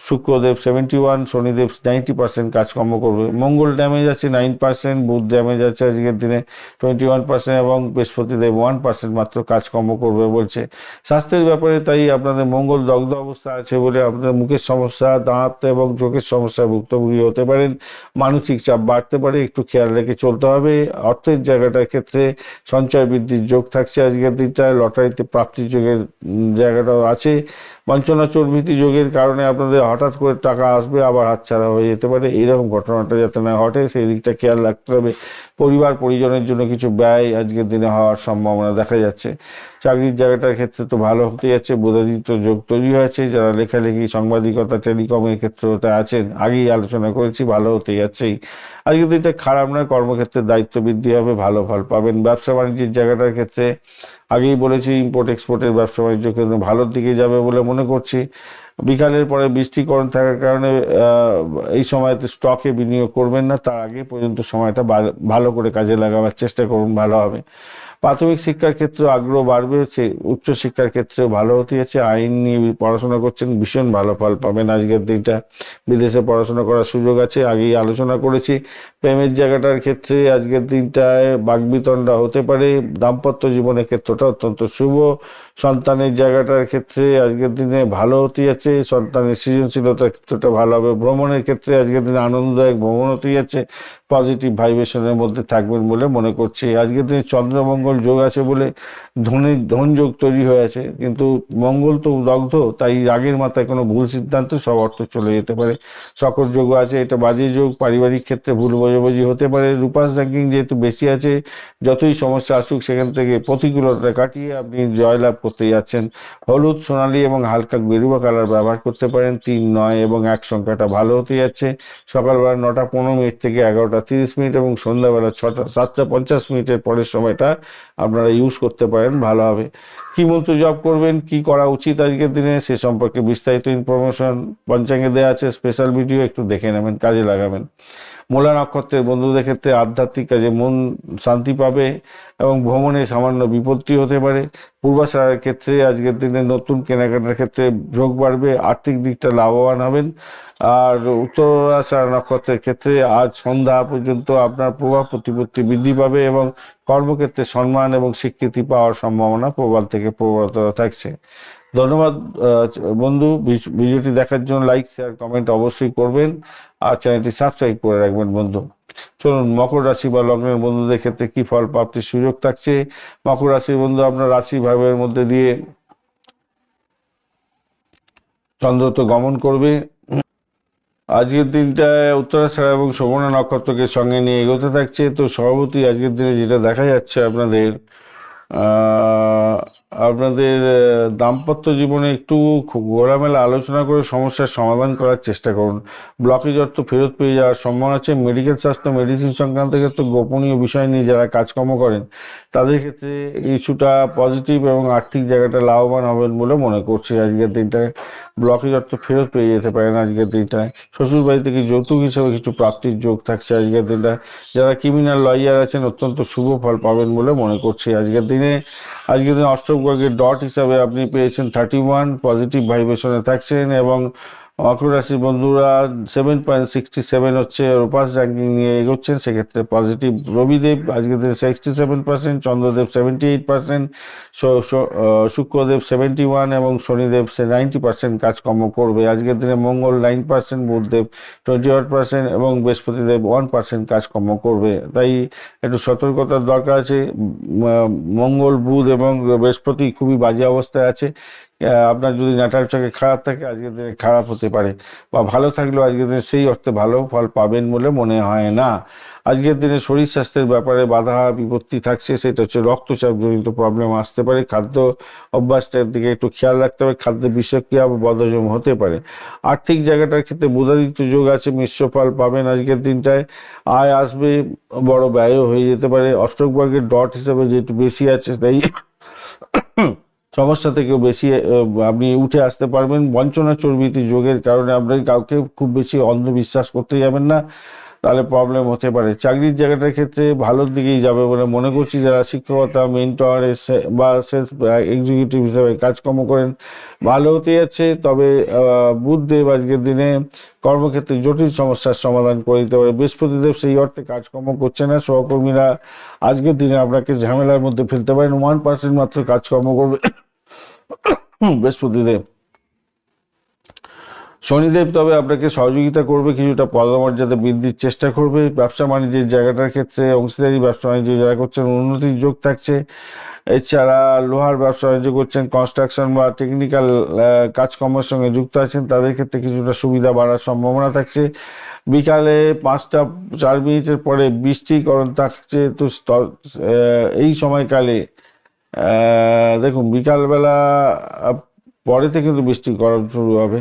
S1: শুক্রদেব 71, শনিদেব 90% কাজকর্ম করবে। মঙ্গল ড্যামেজ আছে 9%, বুধ ড্যামেজ আছে আজকের দিনে 21% এবং বৃহস্পতিদেব 1% মাত্র কাজকর্ম করবে বলছে। স্বাস্থ্যের ব্যাপারে তাই আপনাদের মঙ্গল দগ্ধ অবস্থা আছে বলে আপনাদের মুখের সমস্যা, দাঁত এবং চোখের সমস্যায় ভুক্তভোগী হতে পারেন। মানসিক চাপ বাড়তে পারে, একটু খেয়াল রেখে চলতে হবে। অর্থের জায়গাটার ক্ষেত্রে সঞ্চয় বৃদ্ধির যোগ থাকছে আজকের দিনটায়। লটারিতে প্রাপ্তির যোগের জায়গাটাও আছে। বঞ্চনা চর্বিতি যোগের কারণে আপনাদের হঠাৎ করে টাকা আসবে, আবার হাতছাড়া হয়ে যেতে পারে। এইরকম ঘটনাটা যাতে না ঘটে সেই দিকটা খেয়াল রাখতে হবে। পরিবার পরিজনের জন্য কিছু ব্যয় আজকের দিনে হওয়ার সম্ভাবনা দেখা যাচ্ছে। চাকরির জায়গাটার ক্ষেত্রে তো ভালো হতে যাচ্ছে, বোধাদিত্য যোগ তৈরি হয়েছে। যারা লেখালেখি, সাংবাদিকতা, টেলিকমের ক্ষেত্রে আছেন, আগেই আলোচনা করেছি, ভালো হতে যাচ্ছেই। আজকের দিনটা খারাপ নয়, কর্মক্ষেত্রে দায়িত্ব বৃদ্ধি হবে, ভালো ফল পাবেন। ব্যবসা বাণিজ্যের জায়গাটার ক্ষেত্রে আগেই বলেছি, ইম্পোর্ট এক্সপোর্টের ব্যবসা বাণিজ্য কিন্তু ভালোর দিকে যাবে বলে মনে করছি। বিকালের পরে বৃষ্টিকরণ থাকার কারণে এই সময়তে স্টকে বিনিয়োগ করবেন না, তার আগে পর্যন্ত সময়টা ভালো করে কাজে লাগাবার চেষ্টা করুন, ভালো হবে। প্রাথমিক শিক্ষার ক্ষেত্রে আগ্রহ বাড়বে, উচ্চ শিক্ষার ক্ষেত্রে ভালো হতে যাচ্ছে। আইন নিয়ে পড়াশোনা করছেন, ভীষণ ভালো ফল পাবেন আজকের দিনটা। বিদেশে পড়াশোনা করার সুযোগ আছে, আগেই আলোচনা করেছি। প্রেমের জায়গাটার ক্ষেত্রে আজকের দিনটায় বাগবিতণ্ডা হতে পারে। দাম্পত্য জীবনের ক্ষেত্রটা অত্যন্ত শুভ। সন্তানের জায়গাটার ক্ষেত্রে আজকের দিনে ভালো হতে যাচ্ছে, সন্তানের সৃজনশীলতার ক্ষেত্রটা ভালো হবে। ভ্রমণের ক্ষেত্রে আজকের দিনে আনন্দদায়ক ভ্রমণ হতে যাচ্ছে, পজিটিভ ভাইব্রেশনের মধ্যে থাকবেন বলে মনে করছি। আজকের দিনে চন্দ্রমঙ্গল যোগ আছে বলে ধন যোগ তৈরি হয়েছে, কিন্তু মঙ্গল তো দগ্ধ, তাই রাগের মাথায় কোনো ভুল সিদ্ধান্ত সব অর্থ চলে যেতে পারে। শকর যোগ আছে, এটা বাজে যোগ, পারিবারিক ক্ষেত্রে ভুল বোঝাবুঝি হতে পারে। রূপাস র্যাঙ্কিং যেহেতু বেশি আছে, যতই সমস্যা আসুক সেখান থেকে প্রতিকূলতা কাটিয়ে আপনি জয়লাভ করতে যাচ্ছেন। হলুদ, সোনালী এবং হালকা গেরুয়া কালার ব্যবহার করতে পারেন। 3, 9 এবং 1 সংখ্যাটা ভালো হতে যাচ্ছে। সকালবেলা 9টা 15 মিনিট থেকে 11টা 30 মিনিট এবং সন্ধ্যাবেলা 7টা 50 মিনিটের পরের সময়টা আপনারা ইউজ করতে পারেন, ভালো হবে। কি মন্ত্র জপ করবেন, কি করা উচিত আজকের দিনে, সে সম্পর্কে বিস্তারিত ইনফরমেশন পঞ্চাঙ্গে দেওয়া আছে, স্পেশাল ভিডিও, একটু দেখে নেবেন, কাজে লাগাবেন। মূলা নক্ষত্রের বন্ধুদের ক্ষেত্রে আধ্যাত্মিক কাজে মন শান্তি পাবে এবং ভ্রমণে সামান্য বিপত্তি হতে পারে। পূর্বাষাঢ়ার ক্ষেত্রে আজকের দিনে নতুন কেনাকাটার ক্ষেত্রে ঝোঁক বাড়বে, আর্থিক দিকটা লাভবান হবেন। আর উত্তরাষাঢ়া নক্ষত্রের ক্ষেত্রে আজ সন্ধ্যা পর্যন্ত আপনার প্রভাব প্রতিপত্তি বৃদ্ধি পাবে এবং কর্মক্ষেত্রে সম্মান এবং স্বীকৃতি পাওয়ার সম্ভাবনা প্রবল থেকে প্রবলতর থাকছে। ধন্যবাদ বন্ধু, ভিডিওটি দেখার জন্য লাইক, শেয়ার, কমেন্ট অবশ্যই করবেন আর চ্যানেলটি সাবস্ক্রাইব করে রাখবেন বন্ধু। চলুন মকর রাশি বা লগ্নের বন্ধুদের ক্ষেত্রে কি ফল প্রাপ্তির সুযোগ থাকছে। মকর রাশির বন্ধু, আপনার রাশি ভাবের মধ্যে দিয়ে চন্দ্র তো গমন করবে। আজকের দিনটায় উত্তরাষাঢ়া এবং শ্রবণা নক্ষত্রকে সঙ্গে নিয়ে এগোতে থাকছে। তো সভাপতি আজকের দিনে যেটা দেখা যাচ্ছে আপনাদের আপনাদের দাম্পত্য জীবনে একটু খোলামেলা আলোচনা করে সমস্যার সমাধান করার চেষ্টা করুন। ব্লকেজ অর্থ ফেরত পেয়ে যাওয়ার সম্ভাবনা আছে। মেডিকেল স্বাস্থ্য, মেডিসিন সংক্রান্ত ক্ষেত্রে গোপনীয় বিষয় নিয়ে যারা কাজকর্ম করেন তাদের ক্ষেত্রে কিছুটা পজিটিভ এবং আর্থিক জায়গাটা লাভবান হবেন বলে মনে করছি। আজকের দিনটায় ব্লকেজ অর্থ ফেরত পেয়ে যেতে পারেন আজকের দিনটায়। শ্বশুর বাড়ি থেকে যৌতুক হিসেবে কিছু প্রাপ্তির যোগ থাকছে আজকের দিনটায়। যারা ক্রিমিনাল লয়ার আছেন অত্যন্ত শুভ ফল পাবেন বলে মনে করছি আজকের দিনে। আজকের দিনে অষ্টক বর্গের ডট হিসাবে আপনি পেয়েছেন 31, পজিটিভ ভাইব্রেশনে থাকছেন এবং মকর রাশির বন্ধুরা 7.67 হচ্ছে রূপাস র্যাঙ্কিং নিয়ে এগোচ্ছেন, সেক্ষেত্রে পজিটিভ। রবিদেব আজকের দিনে 67%, চন্দ্রদেব 78%, শুক্রদেব 71 এবং শনিদেব 90% কাজকর্ম করবে। আজকের দিনে মঙ্গল 9%, বুধদেব 21% এবং বৃহস্পতিদেব 1% কাজকর্ম করবে। তাই একটু সতর্কতার দরকার আছে। মঙ্গল, বুধ এবং বৃহস্পতি খুবই বাজে অবস্থায় আছে। আপনার যদি ন্যাটাল চকে খারাপ থাকে আজকের দিনে খারাপ হতে পারে, বা ভালো থাকলেও আজকের দিনে সেই অর্থে ভালো ফল পাবেন বলে মনে হয় না। আজকের দিনে শরীর স্বাস্থ্যের ব্যাপারে বাধা বিপত্তি থাকছে, সেটা হচ্ছে রক্তচাপ জনিত প্রবলেম আসতে পারে। খাদ্য অভ্যাসটার দিকে একটু খেয়াল রাখতে হবে, খাদ্য বিষক্রিয়া বা বদহজম হতে পারে। আর্থিক জায়গাটার ক্ষেত্রে বুধাদিত্য যোগ আছে, মিশ্র ফল পাবেন আজকের দিনটায়। আয় আসবে, বড় ব্যয়ও হয়ে যেতে পারে। অষ্টক বর্গের ডট হিসেবে যেহেতু বেশি আছে তাই সমস্যা থেকেও বেশি আপনি উঠে আসতে পারবেন। বঞ্চনা চর্বিত যোগের কারণে আপনাকে কাউকে খুব বেশি অন্ধবিশ্বাস করতে যাবেন না, তাহলে প্রবলেম হতে পারে। চাকরির জায়গাটার ক্ষেত্রে ভালোর দিকেই যাবে বলে মনে করছি। যারা শিক্ষকতা, মেন্টর বা সেলস এক্সিকিউটিভ হিসেবে কাজকর্ম করেন ভালো হতে যাচ্ছে। তবে বুধদেব আজকের দিনে কর্মক্ষেত্রে জটিল সমস্যার সমাধান করে দিতে পারে। বৃহস্পতিদেব সেই অর্থে কাজকর্ম করছে না, সহকর্মীরা আজকের দিনে আপনাকে ঝামেলার মধ্যে ফেলতে পারেন। 1% মাত্র কাজকর্ম করবে বৃহস্পতিদেব। শনিদেব তবে আপনাকে সহযোগিতা করবে, কিছুটা পদমর্যাদা বৃদ্ধির চেষ্টা করবে। ব্যবসা বাণিজ্যের জায়গাটার ক্ষেত্রে অংশীদারি ব্যবসা বাণিজ্য যারা করছেন উন্নতির যোগ থাকছে। এছাড়া লোহার ব্যবসা বাণিজ্য করছেন, কনস্ট্রাকশন বা টেকনিক্যাল কাজকর্মের সঙ্গে যুক্ত আছেন, তাদের ক্ষেত্রে কিছুটা সুবিধা বাড়ার সম্ভাবনা থাকছে। বিকালে 5টা 4 মিনিটের পরে বৃষ্টিকরণ থাকছে। তো এই সময়কালে দেখুন বিকালবেলা পরে থেকে কিন্তু বৃষ্টিকরণ শুরু হবে,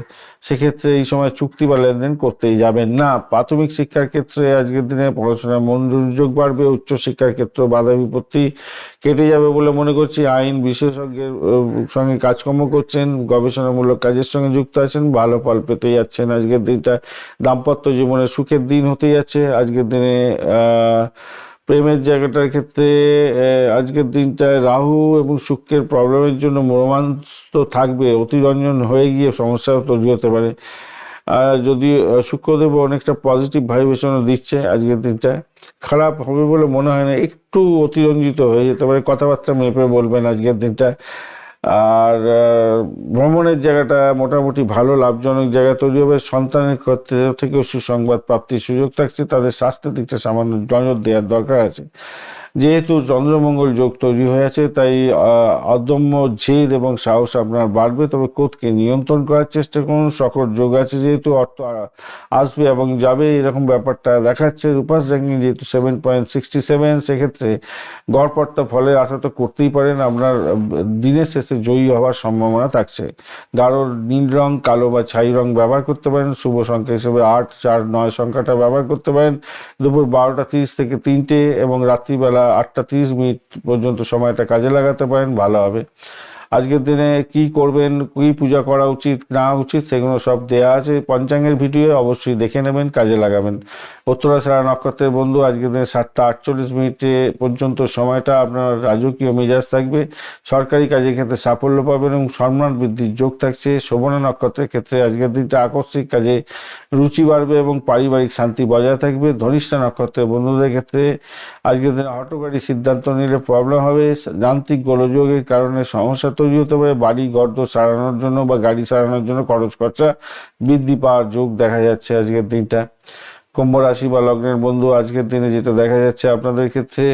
S1: সেক্ষেত্রে এই সময় চুক্তি বা লেনদেন করতেই যাবেন না। প্রাথমিক শিক্ষার ক্ষেত্রে আজকের দিনে পড়াশোনায় মনোযোগ বাড়বে। উচ্চশিক্ষার ক্ষেত্রে বাধা বিপত্তি কেটে যাবে বলে মনে করছি। আইন বিশেষজ্ঞের সঙ্গে কাজকর্ম করছেন, গবেষণামূলক কাজের সঙ্গে যুক্ত আছেন, ভালো ফল পেতে যাচ্ছেন আজকের দিনটা। দাম্পত্য জীবনে সুখের দিন হতে যাচ্ছে আজকের দিনে। প্রেমের জায়গাটার ক্ষেত্রে আজকের দিনটায় রাহু এবং শুক্রের প্রবলেমের জন্য রোমান্স তো থাকবে, অতিরঞ্জন হয়ে গিয়ে সমস্যাও তৈরি হতে পারে। যদি শুক্রদেব অনেকটা পজিটিভ ভাইব্রেশনও দিচ্ছে, আজকের দিনটায় খারাপ হবে বলে মনে হয় না, একটু অতিরঞ্জিত হয়ে যেতে পারে, কথাবার্তা মেপে বলবেন আজকের দিনটায়। আর ভ্রমণের জায়গাটা মোটামুটি ভালো লাভজনক জায়গা তৈরি হবে। সন্তানের ক্ষেত্রে থেকেও সুসংবাদ প্রাপ্তির সুযোগ থাকছে, তাদের স্বাস্থ্যের দিকটা সামান্য নজর দেওয়ার দরকার আছে। যেহেতু চন্দ্রমঙ্গল যোগ তৈরি হয়ে আছে, তাই অদম্য জেদ এবং সাহস আপনার বাড়বে, তবে ক্রোধকে নিয়ন্ত্রণ করার চেষ্টা করুন। সকল যোগ আছে যেহেতু অর্থ আসবে এবং যাবে, এরকম ব্যাপারটা দেখাচ্ছে। রূপাস র্যাঙ্কিং যেহেতু 7.67, সেক্ষেত্রে গড়পড়তা ফলের আশা তো করতেই পারেন। আপনার দিনের শেষে জয়ী হওয়ার সম্ভাবনা থাকছে। গাঢ় নীল রং, কালো বা ছাই রং ব্যবহার করতে পারেন। শুভ সংখ্যা হিসেবে 8, 4, 9 সংখ্যাটা ব্যবহার করতে পারেন। দুপুর 12টা 30 থেকে 3টে এবং রাত্রিবেলা 8টা 30 পর্যন্ত সময়টা কাজে লাগাতে পারেন, ভালো হবে। আজকের দিনে কি করবেন, কি পূজা করা উচিত না উচিত, সেগুলো সব দেয়া আছে পঞ্চাঙ্গের ভিডিও, অবশ্যই দেখে নেবেন, কাজে লাগাবেন। উত্তরাষাঢ়া নক্ষত্রের বন্ধু, আজকের দিনে 7টা 48 পর্যন্ত সময়টা আপনার রাজকীয় মেজাজ থাকবে। সরকারি কাজের ক্ষেত্রে সাফল্য পাবেন এবং সম্মান বৃদ্ধির যোগ থাকছে। শোভনা নক্ষত্রের ক্ষেত্রে আজকের দিনটা আকস্মিক কাজে রুচি বাড়বে এবং পারিবারিক শান্তি বজায় থাকবে। ধনিষ্ঠা নক্ষত্রের বন্ধুদের ক্ষেত্রে আজকের দিনে হঠকারী সিদ্ধান্ত নিলে প্রবলেম হবে। যান্ত্রিক গোলযোগের কারণে সমস্যা তৈরি হতে পারে। বাড়ি ঘরদোর সারানোর জন্য বা গাড়ি সারানোর জন্য খরচ খরচা বৃদ্ধি পাওয়ার যোগ দেখা যাচ্ছে আজকের দিনটা। কুম্ভ রাশি বা লগ্নের বন্ধু, আজকের দিনে যেটা দেখা যাচ্ছে আপনাদের ক্ষেত্রে,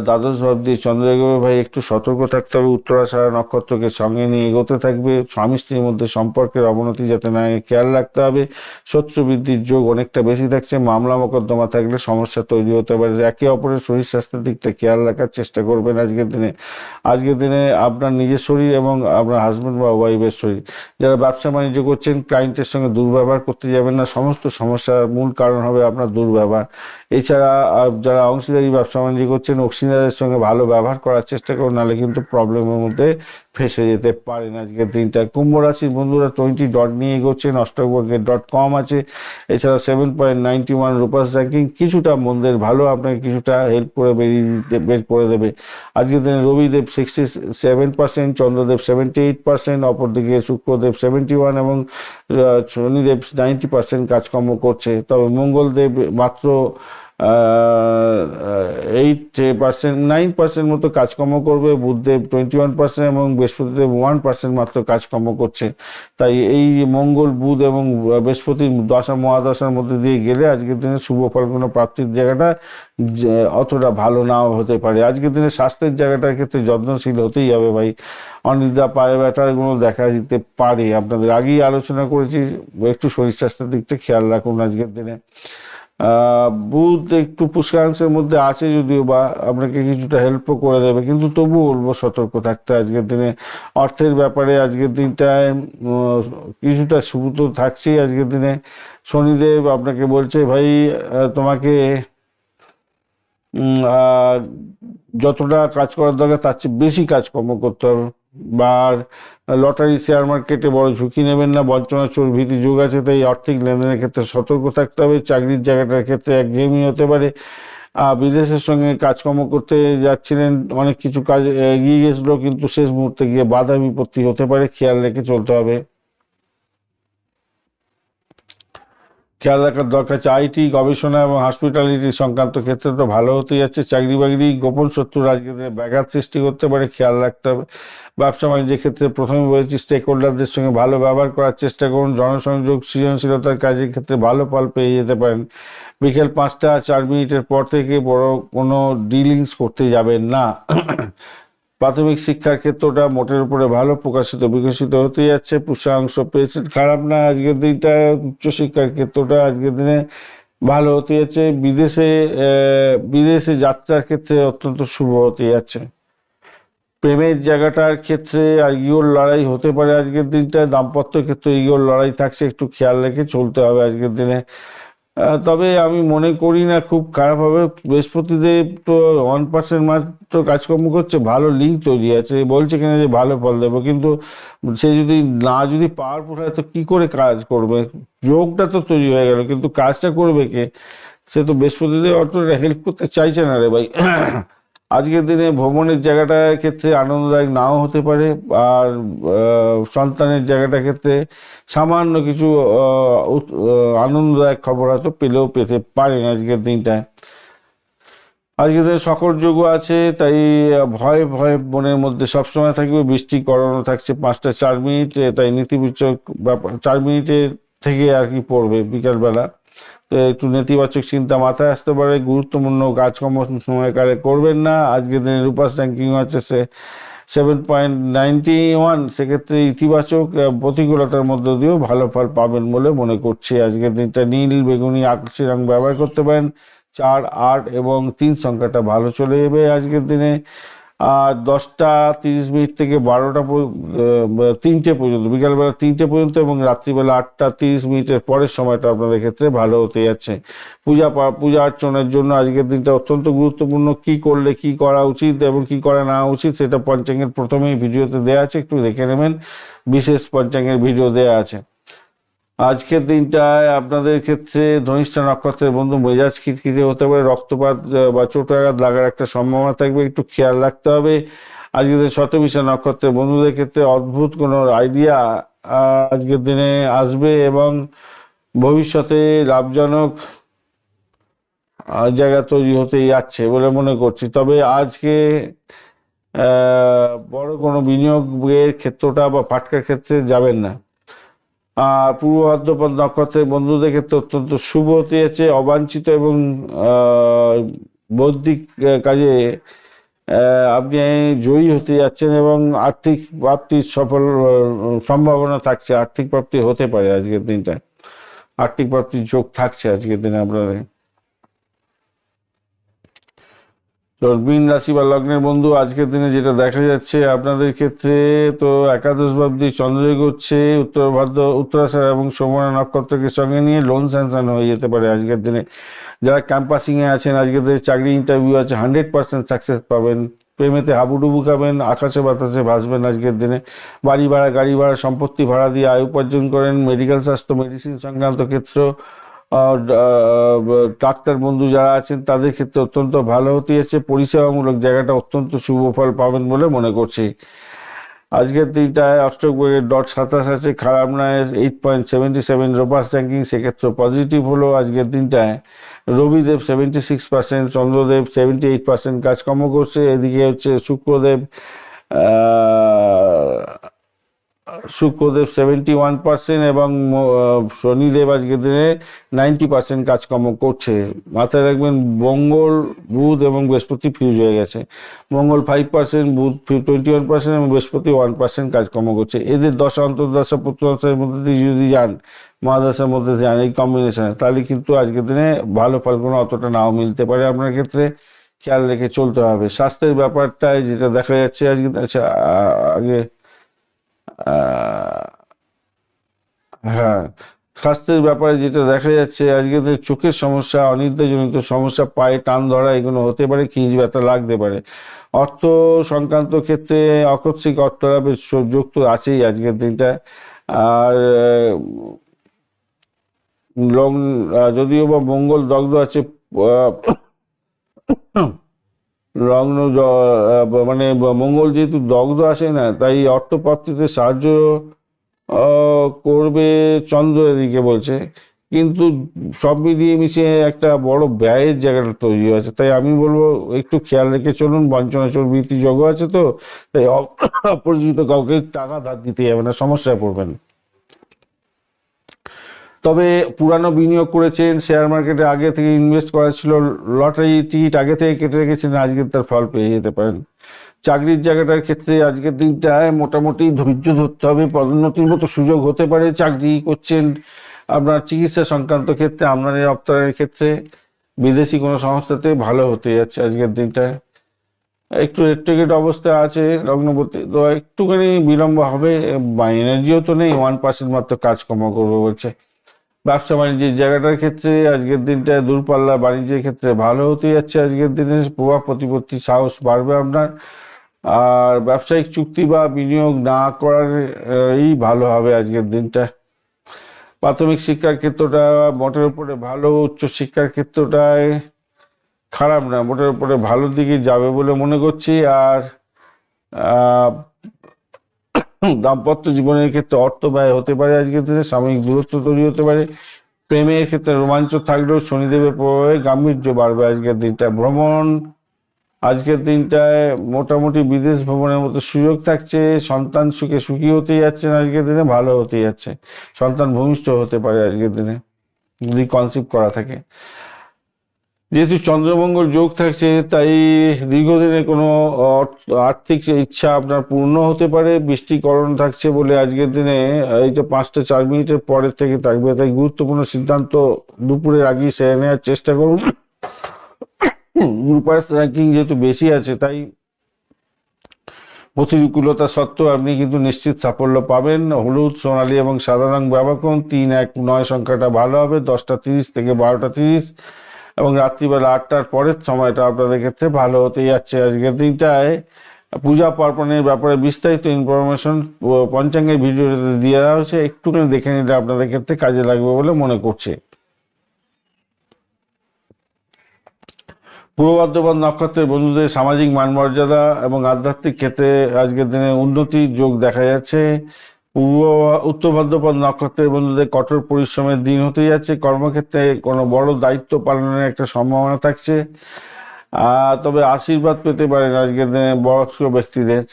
S1: দ্বাদশ ভাব দিয়ে চন্দ্র এগোবে ভাই, একটু সতর্ক থাকতে হবে। উত্তরাষাঢ়া নক্ষত্রকে সঙ্গে নিয়ে এগোতে থাকবে। স্বামী স্ত্রীর মধ্যে সম্পর্কের অবনতি যাতে না হয় খেয়াল রাখতে হবে। শত্রু বৃদ্ধির যোগ অনেকটা বেশি থাকছে। মামলা মোকদ্দমা থাকলে সমস্যা তৈরি হতে পারে। একে অপরের শরীর স্বাস্থ্যের দিকটা খেয়াল রাখার চেষ্টা করবেন আজকের দিনে। আজকের দিনে আপনার নিজের শরীর এবং আপনার হাজব্যান্ড বা ওয়াইফের শরীর, যারা ব্যবসা বাণিজ্য করছেন, ক্লায়েন্টের সঙ্গে দুর্ব্যবহার করতে যাবেন না। সমস্ত সমস্যার মূল কারণ হবে আপনার দুর্ব্যবহার। এছাড়া যারা অংশীদারি ব্যবসা বাণিজ্য করছেন, অংশীদারের সঙ্গে ভালো ব্যবহার করার চেষ্টা করুন, নাহলে কিন্তু প্রবলেমের মধ্যে ফেসে যেতে পারেন আজকের দিনটা। কুম্ভ রাশির বন্ধুরা 20 ডট নিয়ে এগোচ্ছেন। অষ্টকবর্গের.com আছে। এছাড়া 7.91 রূপাস র্যাঙ্কিং কিছুটা মন্দের ভালো, আপনাকে কিছুটা হেল্প করে বের করে দেবে। আজকের দিনে রবিদেব 67%, চন্দ্রদেব 78%, অপরদিকে শুক্রদেব 71 এবং শনিদেব 90% কাজকর্ম করছে। তবে মঙ্গলদেব মাত্র 9% মতো কাজকর্ম করবে। বুধদেব 21% এবং বৃহস্পতিদেব 1% মাত্র কাজকর্ম করছে। তাই এই মঙ্গল, বুধ এবং বৃহস্পতির দশা মহাদশার মধ্যে দিয়ে গেলে আজকের দিনে শুভ ফলগুলো প্রাপ্তির জায়গাটা অতটা ভালো নাও হতে পারে। আজকের দিনে স্বাস্থ্যের জায়গাটার ক্ষেত্রে যত্নশীল হতেই হবে ভাই। অনিদ্রা, পায়ে ব্যথা এগুলো দেখা দিতে পারে। আপনাদের আগেই আলোচনা করেছি, একটু শরীর স্বাস্থ্যের দিকটা খেয়াল রাখুন আজকের দিনে। বুধ একটু পুষ্করাংশের মধ্যে আছে যদিও বা আপনাকে কিছুটা হেল্পও করে দেবে, কিন্তু তবুও বলবো সতর্ক থাকতে আজকের দিনে। অর্থের ব্যাপারে আজকের দিনটায় কিছুটা শুভ তো থাকছেই আজকের দিনে। শনিদেব আপনাকে বলছে ভাই, তোমাকে যতটা কাজ করার দরকার তার চেয়ে বেশি কাজকর্ম করতে হবে। বা লটারি, শেয়ার মার্কেটে বড় ঝুঁকি নেবেন না। বঞ্চনা, চোর ভীতি যোগ আছে, তাই আর্থিক লেনদেনের ক্ষেত্রে সতর্ক থাকতে হবে। চাকরির জায়গাটার ক্ষেত্রে একঘেয়েমি হতে পারে। বিদেশের সঙ্গে কাজকর্ম করতে যাচ্ছিলেন, অনেক কিছু কাজ এগিয়ে গেছিলো, কিন্তু শেষ মুহূর্তে গিয়ে বাধা বিপত্তি হতে পারে, খেয়াল রেখে চলতে হবে। খেয়াল রাখার দরকার আছে। আইটি, গবেষণা এবং হসপিটালিটি সংক্রান্ত ক্ষেত্রে তো ভালো হতে যাচ্ছে। চাকরি বাকরি, গোপন শত্রুর আজকে ব্যাঘাত সৃষ্টি করতে পারে, খেয়াল রাখতে হবে। ব্যবসা বাণিজ্যের ক্ষেত্রে প্রথমে বলেছি, স্টেক হোল্ডারদের সঙ্গে ভালো ব্যবহার করার চেষ্টা করুন। জনসংযোগ, সৃজনশীলতার কাজের ক্ষেত্রে ভালো ফল পেয়ে যেতে পারেন। বিকেল 5টা 4 পর থেকে বড় কোনো ডিলিংস করতে যাবেন না। প্রাথমিক শিক্ষার ক্ষেত্রটা মোটের উপরে ভালো, প্রকাশিত বিকশিত হতে যাচ্ছে। পুষ্যাংশ পেয়েছেন, খারাপ না আজকের দিনটা। উচ্চশিক্ষার ক্ষেত্রটা আজকের দিনে ভালো হতে যাচ্ছে। বিদেশে যাত্রার ক্ষেত্রে অত্যন্ত শুভ হতে যাচ্ছে। প্রেমের জায়গাটার ক্ষেত্রে ইগোর লড়াই হতে পারে আজকের দিনটায়। দাম্পত্য ক্ষেত্রে ইগোর লড়াই থাকছে, একটু খেয়াল রেখে চলতে হবে আজকের দিনে। তবে আমি মনে করি না খুব খারাপ হবে। বৃহস্পতিদেব তো 1% মাত্র কাজকর্ম করছে, ভালো লিঙ্ক তৈরি আছে, বলছে কিনা যে ভালো ফল দেবো, কিন্তু সে যদি পাওয়ারফুল হয় তো কি করে কাজ করবে? যোগটা তো তৈরি হয়ে গেল, কিন্তু কাজটা করবে কে? সে তো বৃহস্পতিদেব অতটা হেল্প করতে চাইছে না রে ভাই। আজকের দিনে ভ্রমণের জায়গাটার ক্ষেত্রে আনন্দদায়ক নাও হতে পারে, আর সন্তানের জায়গাটার ক্ষেত্রে সামান্য কিছু আনন্দদায়ক খবর হয়তো পেতে পারেন আজকের দিনটায়। আজকের দিনে সকল যোগও আছে, তাই ভয় ভয় মনের মধ্যে সবসময় থাকবে। বৃষ্টি করানো থাকছে 5টা 4 মিনিট, তাই নেতিবাচক ব্যাপার 4 মিনিটের থেকে আর কি পড়বে বিকালবেলা। তো একটু নেতিবাচক চিন্তা মাথায় আসতে পারে। গুরুত্বপূর্ণ কাজকর্ম সময়কালে করবেন না। আজকের দিনে রূপাস র্যাঙ্কিং হচ্ছে 7.91, সেক্ষেত্রে ইতিবাচক প্রতিকূলতার মধ্য দিয়েও ভালো ফল পাবেন বলে মনে করছি। আজকের দিনটা নীল বেগুনি আকাশি রং ব্যবহার করতে পারেন। 4, 8 এবং 3 সংখ্যাটা ভালো চলে যাবে আজকের দিনে। আর 10টা 30 মিনিট থেকে 3টে পর্যন্ত, বিকালবেলা 3টে পর্যন্ত এবং রাত্রিবেলা 8টা 30 মিনিটের পরের সময়টা আপনাদের ক্ষেত্রে ভালো হতে যাচ্ছে। পূজা অর্চনার জন্য আজকের দিনটা অত্যন্ত গুরুত্বপূর্ণ। কি করলে কি করা উচিত এবং কি করা না উচিত সেটা পঞ্চাঙ্গের প্রথমেই ভিডিওতে দেওয়া আছে, একটু দেখে নেবেন। বিশেষ পঞ্চাঙ্গের ভিডিও দেওয়া আছে। আজকের দিনটায় আপনাদের ক্ষেত্রে ধনিষ্ঠা নক্ষত্রের বন্ধু মেজাজ খিটখিটে হতে পারে, রক্তপাত বা চোট আঘাত লাগার একটা সম্ভাবনা থাকবে, একটু খেয়াল রাখতে হবে। আজকের দিনে শতবিশা নক্ষত্রের বন্ধুদের ক্ষেত্রে অদ্ভুত কোনো আইডিয়া আজকের দিনে আসবে এবং ভবিষ্যতে লাভজনক জায়গা তৈরি হতে যাচ্ছে বলে মনে করছি। তবে আজকে বড় কোনো বিনিয়োগের ক্ষেত্রটা বা ফাটকার ক্ষেত্রে যাবেন না। আর পূর্ব ভাদ্রপদ নক্ষত্রের বন্ধুদের ক্ষেত্রে অত্যন্ত শুভ হতে যাচ্ছে। অবাঞ্ছিত এবং বৌদ্ধিক কাজে আপনি জয়ী হতে যাচ্ছেন এবং আর্থিক প্রাপ্তির সম্ভাবনা থাকছে। আর্থিক প্রাপ্তি হতে পারে আজকের দিনটা, আর্থিক প্রাপ্তির যোগ থাকছে আজকের দিনে আপনাদের। তো মীন রাশি বা লগ্নের বন্ধু আজকের দিনে যেটা দেখা যাচ্ছে আপনাদের ক্ষেত্রে, তো একাদশ ভাবটি চন্দ্রযোগ হচ্ছে। উত্তরাষাঢ় এবং শ্রবণা নক্ষত্রকে সঙ্গে নিয়ে লোন স্যাংশন হয়ে যেতে পারে আজকের দিনে। যারা ক্যাম্পাসিংয়ে আছেন আজকের দিনে চাকরি ইন্টারভিউ আছে, 100% সাকসেস পাবেন। প্রেমেতে হাবুডুবু খাবেন, আকাশে বাতাসে ভাসবেন আজকের দিনে। বাড়ি ভাড়া গাড়ি ভাড়া সম্পত্তি ভাড়া দিয়ে আয় উপার্জন করেন। মেডিকেল স্বাস্থ্য মেডিসিন সংক্রান্ত ক্ষেত্র, ডাক্তার বন্ধু যারা আছেন তাদের ক্ষেত্রে অত্যন্ত ভালো হতে যাচ্ছে। পরিষেবামূলক জায়গাটা অত্যন্ত শুভ ফল পাবেন বলে মনে করছি। আজকের দিনটায় অষ্টক বইয়ের .27 আছে, খারাপ নয়। 8.77 রোপাস র্যাঙ্কিং, সেক্ষেত্রে পজিটিভ হলো আজকের দিনটায়। রবিদেব 76%, চন্দ্রদেব 78% কাজকর্ম করছে। এদিকে হচ্ছে শুক্রদেব 71% এবং শনিদেব আজকের দিনে 90% কাজকর্ম করছে। মাথায় রাখবেন মঙ্গল বুধ এবং বৃহস্পতি ফিউজ হয়ে গেছে। মঙ্গল 5%, বুধ 21% এবং বৃহস্পতি 1% কাজকর্ম করছে। এদের দশা অন্তর্দশা প্রত্যদশার মধ্যে দিয়ে যদি যান, মহাদশার মধ্যে যান এই কম্বিনেশনে, তাহলে কিন্তু আজকের দিনে ভালো ফলগুলো অতটা নাও মিলতে পারে আপনার ক্ষেত্রে। খেয়াল রেখে চলতে হবে। স্বাস্থ্যের ব্যাপারটায় যেটা দেখা যাচ্ছে আজকে, আচ্ছা আগে হ্যাঁ, স্বাস্থ্যের ব্যাপারে যেটা দেখা যাচ্ছে আজকে চোখের সমস্যা, অনিদ্রাজনিত সমস্যা, পায়ে টান ধরা এগুলো হতে পারে, খিঁচ ব্যথা লাগতে পারে। অর্থ সংক্রান্ত ক্ষেত্রে আকস্মিক অর্থলাভের যোগ তো আছেই আজকের দিনটায়। আর যদিও বা মঙ্গল দগ্ধ আছে, লগ্ন মানে মঙ্গল যেহেতু দগ্ধ আসে না, তাই অর্থপ্রাপ্তিতে সাহায্য করবে চন্দ্র এদিকে বলছে, কিন্তু সব মিলিয়ে মিশিয়ে একটা বড় ব্যয়ের জায়গাটা তৈরি আছে। তাই আমি বলবো একটু খেয়াল রেখে চলুন। বঞ্চনা চর্বৃত্তি যোগ আছে, তো তাই অপরিচিত কাউকে টাকা ধার দিতে যাবে না, সমস্যায় পড়বেন। তবে পুরানো বিনিয়োগ করেছেন, শেয়ার মার্কেটে আগে থেকে ইনভেস্ট করা ছিল, লটারি টিকিট আগে থেকে কেটে রেখেছেন, আজকে তার ফল পেয়ে যেতে পারেন। চাকরির জায়গাটার ক্ষেত্রে আজকের দিনটায় মোটামুটি ধৈর্য ধরতে হবে। পদোন্নতির মতো সুযোগ হতে পারে। চাকরি করছেন, আপনার চিকিৎসা সংক্রান্ত ক্ষেত্রে, আমদানি রপ্তানির ক্ষেত্রে, বিদেশি কোনো সংস্থাতে ভালো হতে যাচ্ছে আজকের দিনটায়। একটু রেট্রোগেট অবস্থায় আছে লগ্নপতি, তো একটুখানি বিলম্ব হবে। এনার্জিও তো নেই, 1% মাত্র কাজকর্ম করবে বলছে। ব্যবসা বাণিজ্যের জায়গাটার ক্ষেত্রে আজকের দিনটায় দূরপাল্লা বাণিজ্যের ক্ষেত্রে ভালো হতে যাচ্ছে আজকের দিনে। প্রভাব প্রতিপত্তি সাহস বাড়বে আপনার। আর ব্যবসায়িক চুক্তি বা বিনিয়োগ না করার ভালো হবে আজকের দিনটা। প্রাথমিক শিক্ষার ক্ষেত্রটা মোটের উপরে ভালো, উচ্চ শিক্ষার ক্ষেত্রটায় খারাপ না, মোটের উপরে ভালোর দিকে যাবে বলে মনে করছি। আর আহ, দাম্পত্য জীবনের ক্ষেত্রে অর্থ ব্যয় হতে পারে আজকের দিনে, সাময়িক দূরত্ব তৈরি হতে পারে। প্রেমের ক্ষেত্রে রোমাঞ্চ থাকলেও শনিদেবের প্রভাবে গাম্ভীর্য বাড়বে আজকের দিনটা। ভ্রমণ আজকের দিনটায় মোটামুটি বিদেশ ভ্রমণের মতো সুযোগ থাকছে। সন্তান সুখে সুখী হতে যাচ্ছেন আজকের দিনে, ভালো হতে যাচ্ছে। সন্তান ভূমিষ্ঠ হতে পারে আজকের দিনে যদি কনসিভ করা থাকে। যেহেতু চন্দ্রমঙ্গল যোগ থাকছে, তাই দীর্ঘদিনের কোনো আর্থিক ইচ্ছা আপনার পূর্ণ হতে পারে। বৃষ্টিকরণ থাকছে বলে আজকের দিনে এইটা 5টা 4 মিনিটের পরের থেকে থাকবে, তাই গুরুত্বপূর্ণ সিদ্ধান্ত দুপুরের আগেই সেরে নেওয়ার চেষ্টা করুন। গ্রুপার্স র্যাঙ্কিং যেহেতু বেশি আছে, তাই প্রতিকূলতা সত্ত্বেও আপনি কিন্তু নিশ্চিত সাফল্য পাবেন। হলুদ, সোনালী এবং সাদা রং ব্যবহার করুন। 3, 1, 9 সংখ্যাটা ভালো হবে। 10টা 30 থেকে 12টা 30 এবং রাত্রিবেলা 8টার পরের সময়টা আপনাদের ক্ষেত্রে ভালো হতে যাচ্ছে। আজকের দিনটায় পূজা পার্বণের ব্যাপারে বিস্তারিত ইনফরমেশন পঞ্চাঙ্গের ভিডিওতে দেওয়া হয়েছে, একটুখানি দেখে নিলে আপনাদের ক্ষেত্রে কাজে লাগবে বলে মনে করছে। পূর্ব বর্ধমান নক্ষত্রের বন্ধুদের সামাজিক মান মর্যাদা এবং আধ্যাত্মিক ক্ষেত্রে আজকের দিনে উন্নতির যোগ দেখা যাচ্ছে। উত্তর ভাদ্রপদ নক্ষত্রের বন্ধুদের কঠোর পরিশ্রমের দিন হতে যাচ্ছে। কর্মক্ষেত্রে কোনো বড় দায়িত্ব পালনের একটা সম্ভাবনা থাকছে। তবে আশীর্বাদ পেতে পারেন আজকের দিনে বয়স্ক ব্যক্তিদের,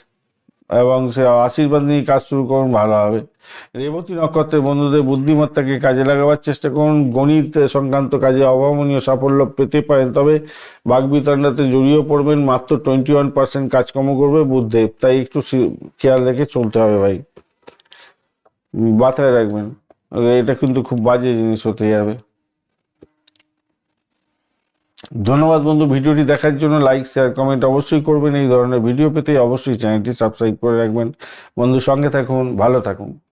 S1: এবং সে আশীর্বাদ নিয়ে কাজ শুরু করুন, ভালো হবে। রেবতী নক্ষত্রের বন্ধুদের বুদ্ধিমত্তাকে কাজে লাগাবার চেষ্টা করুন। গণিত সংক্রান্ত কাজে অভাবনীয় সাফল্য পেতে পারেন, তবে বাগবিতণ্ডাতে জড়িয়ে পড়বেন। মাত্র 21% কাজকর্ম করবে বুধদেব, তাই একটু খেয়াল রেখে চলতে হবে ভাই, মাথায় রাখবেন। এটা কিন্তু খুব বাজে জিনিস হতে যাবে। ধন্যবাদ বন্ধু, ভিডিওটি দেখার জন্য। লাইক, শেয়ার, কমেন্ট অবশ্যই করবেন। এই ধরনের ভিডিও পেতে অবশ্যই চ্যানেলটি সাবস্ক্রাইব করে রাখবেন। বন্ধু, সঙ্গে থাকুন, ভালো থাকুন।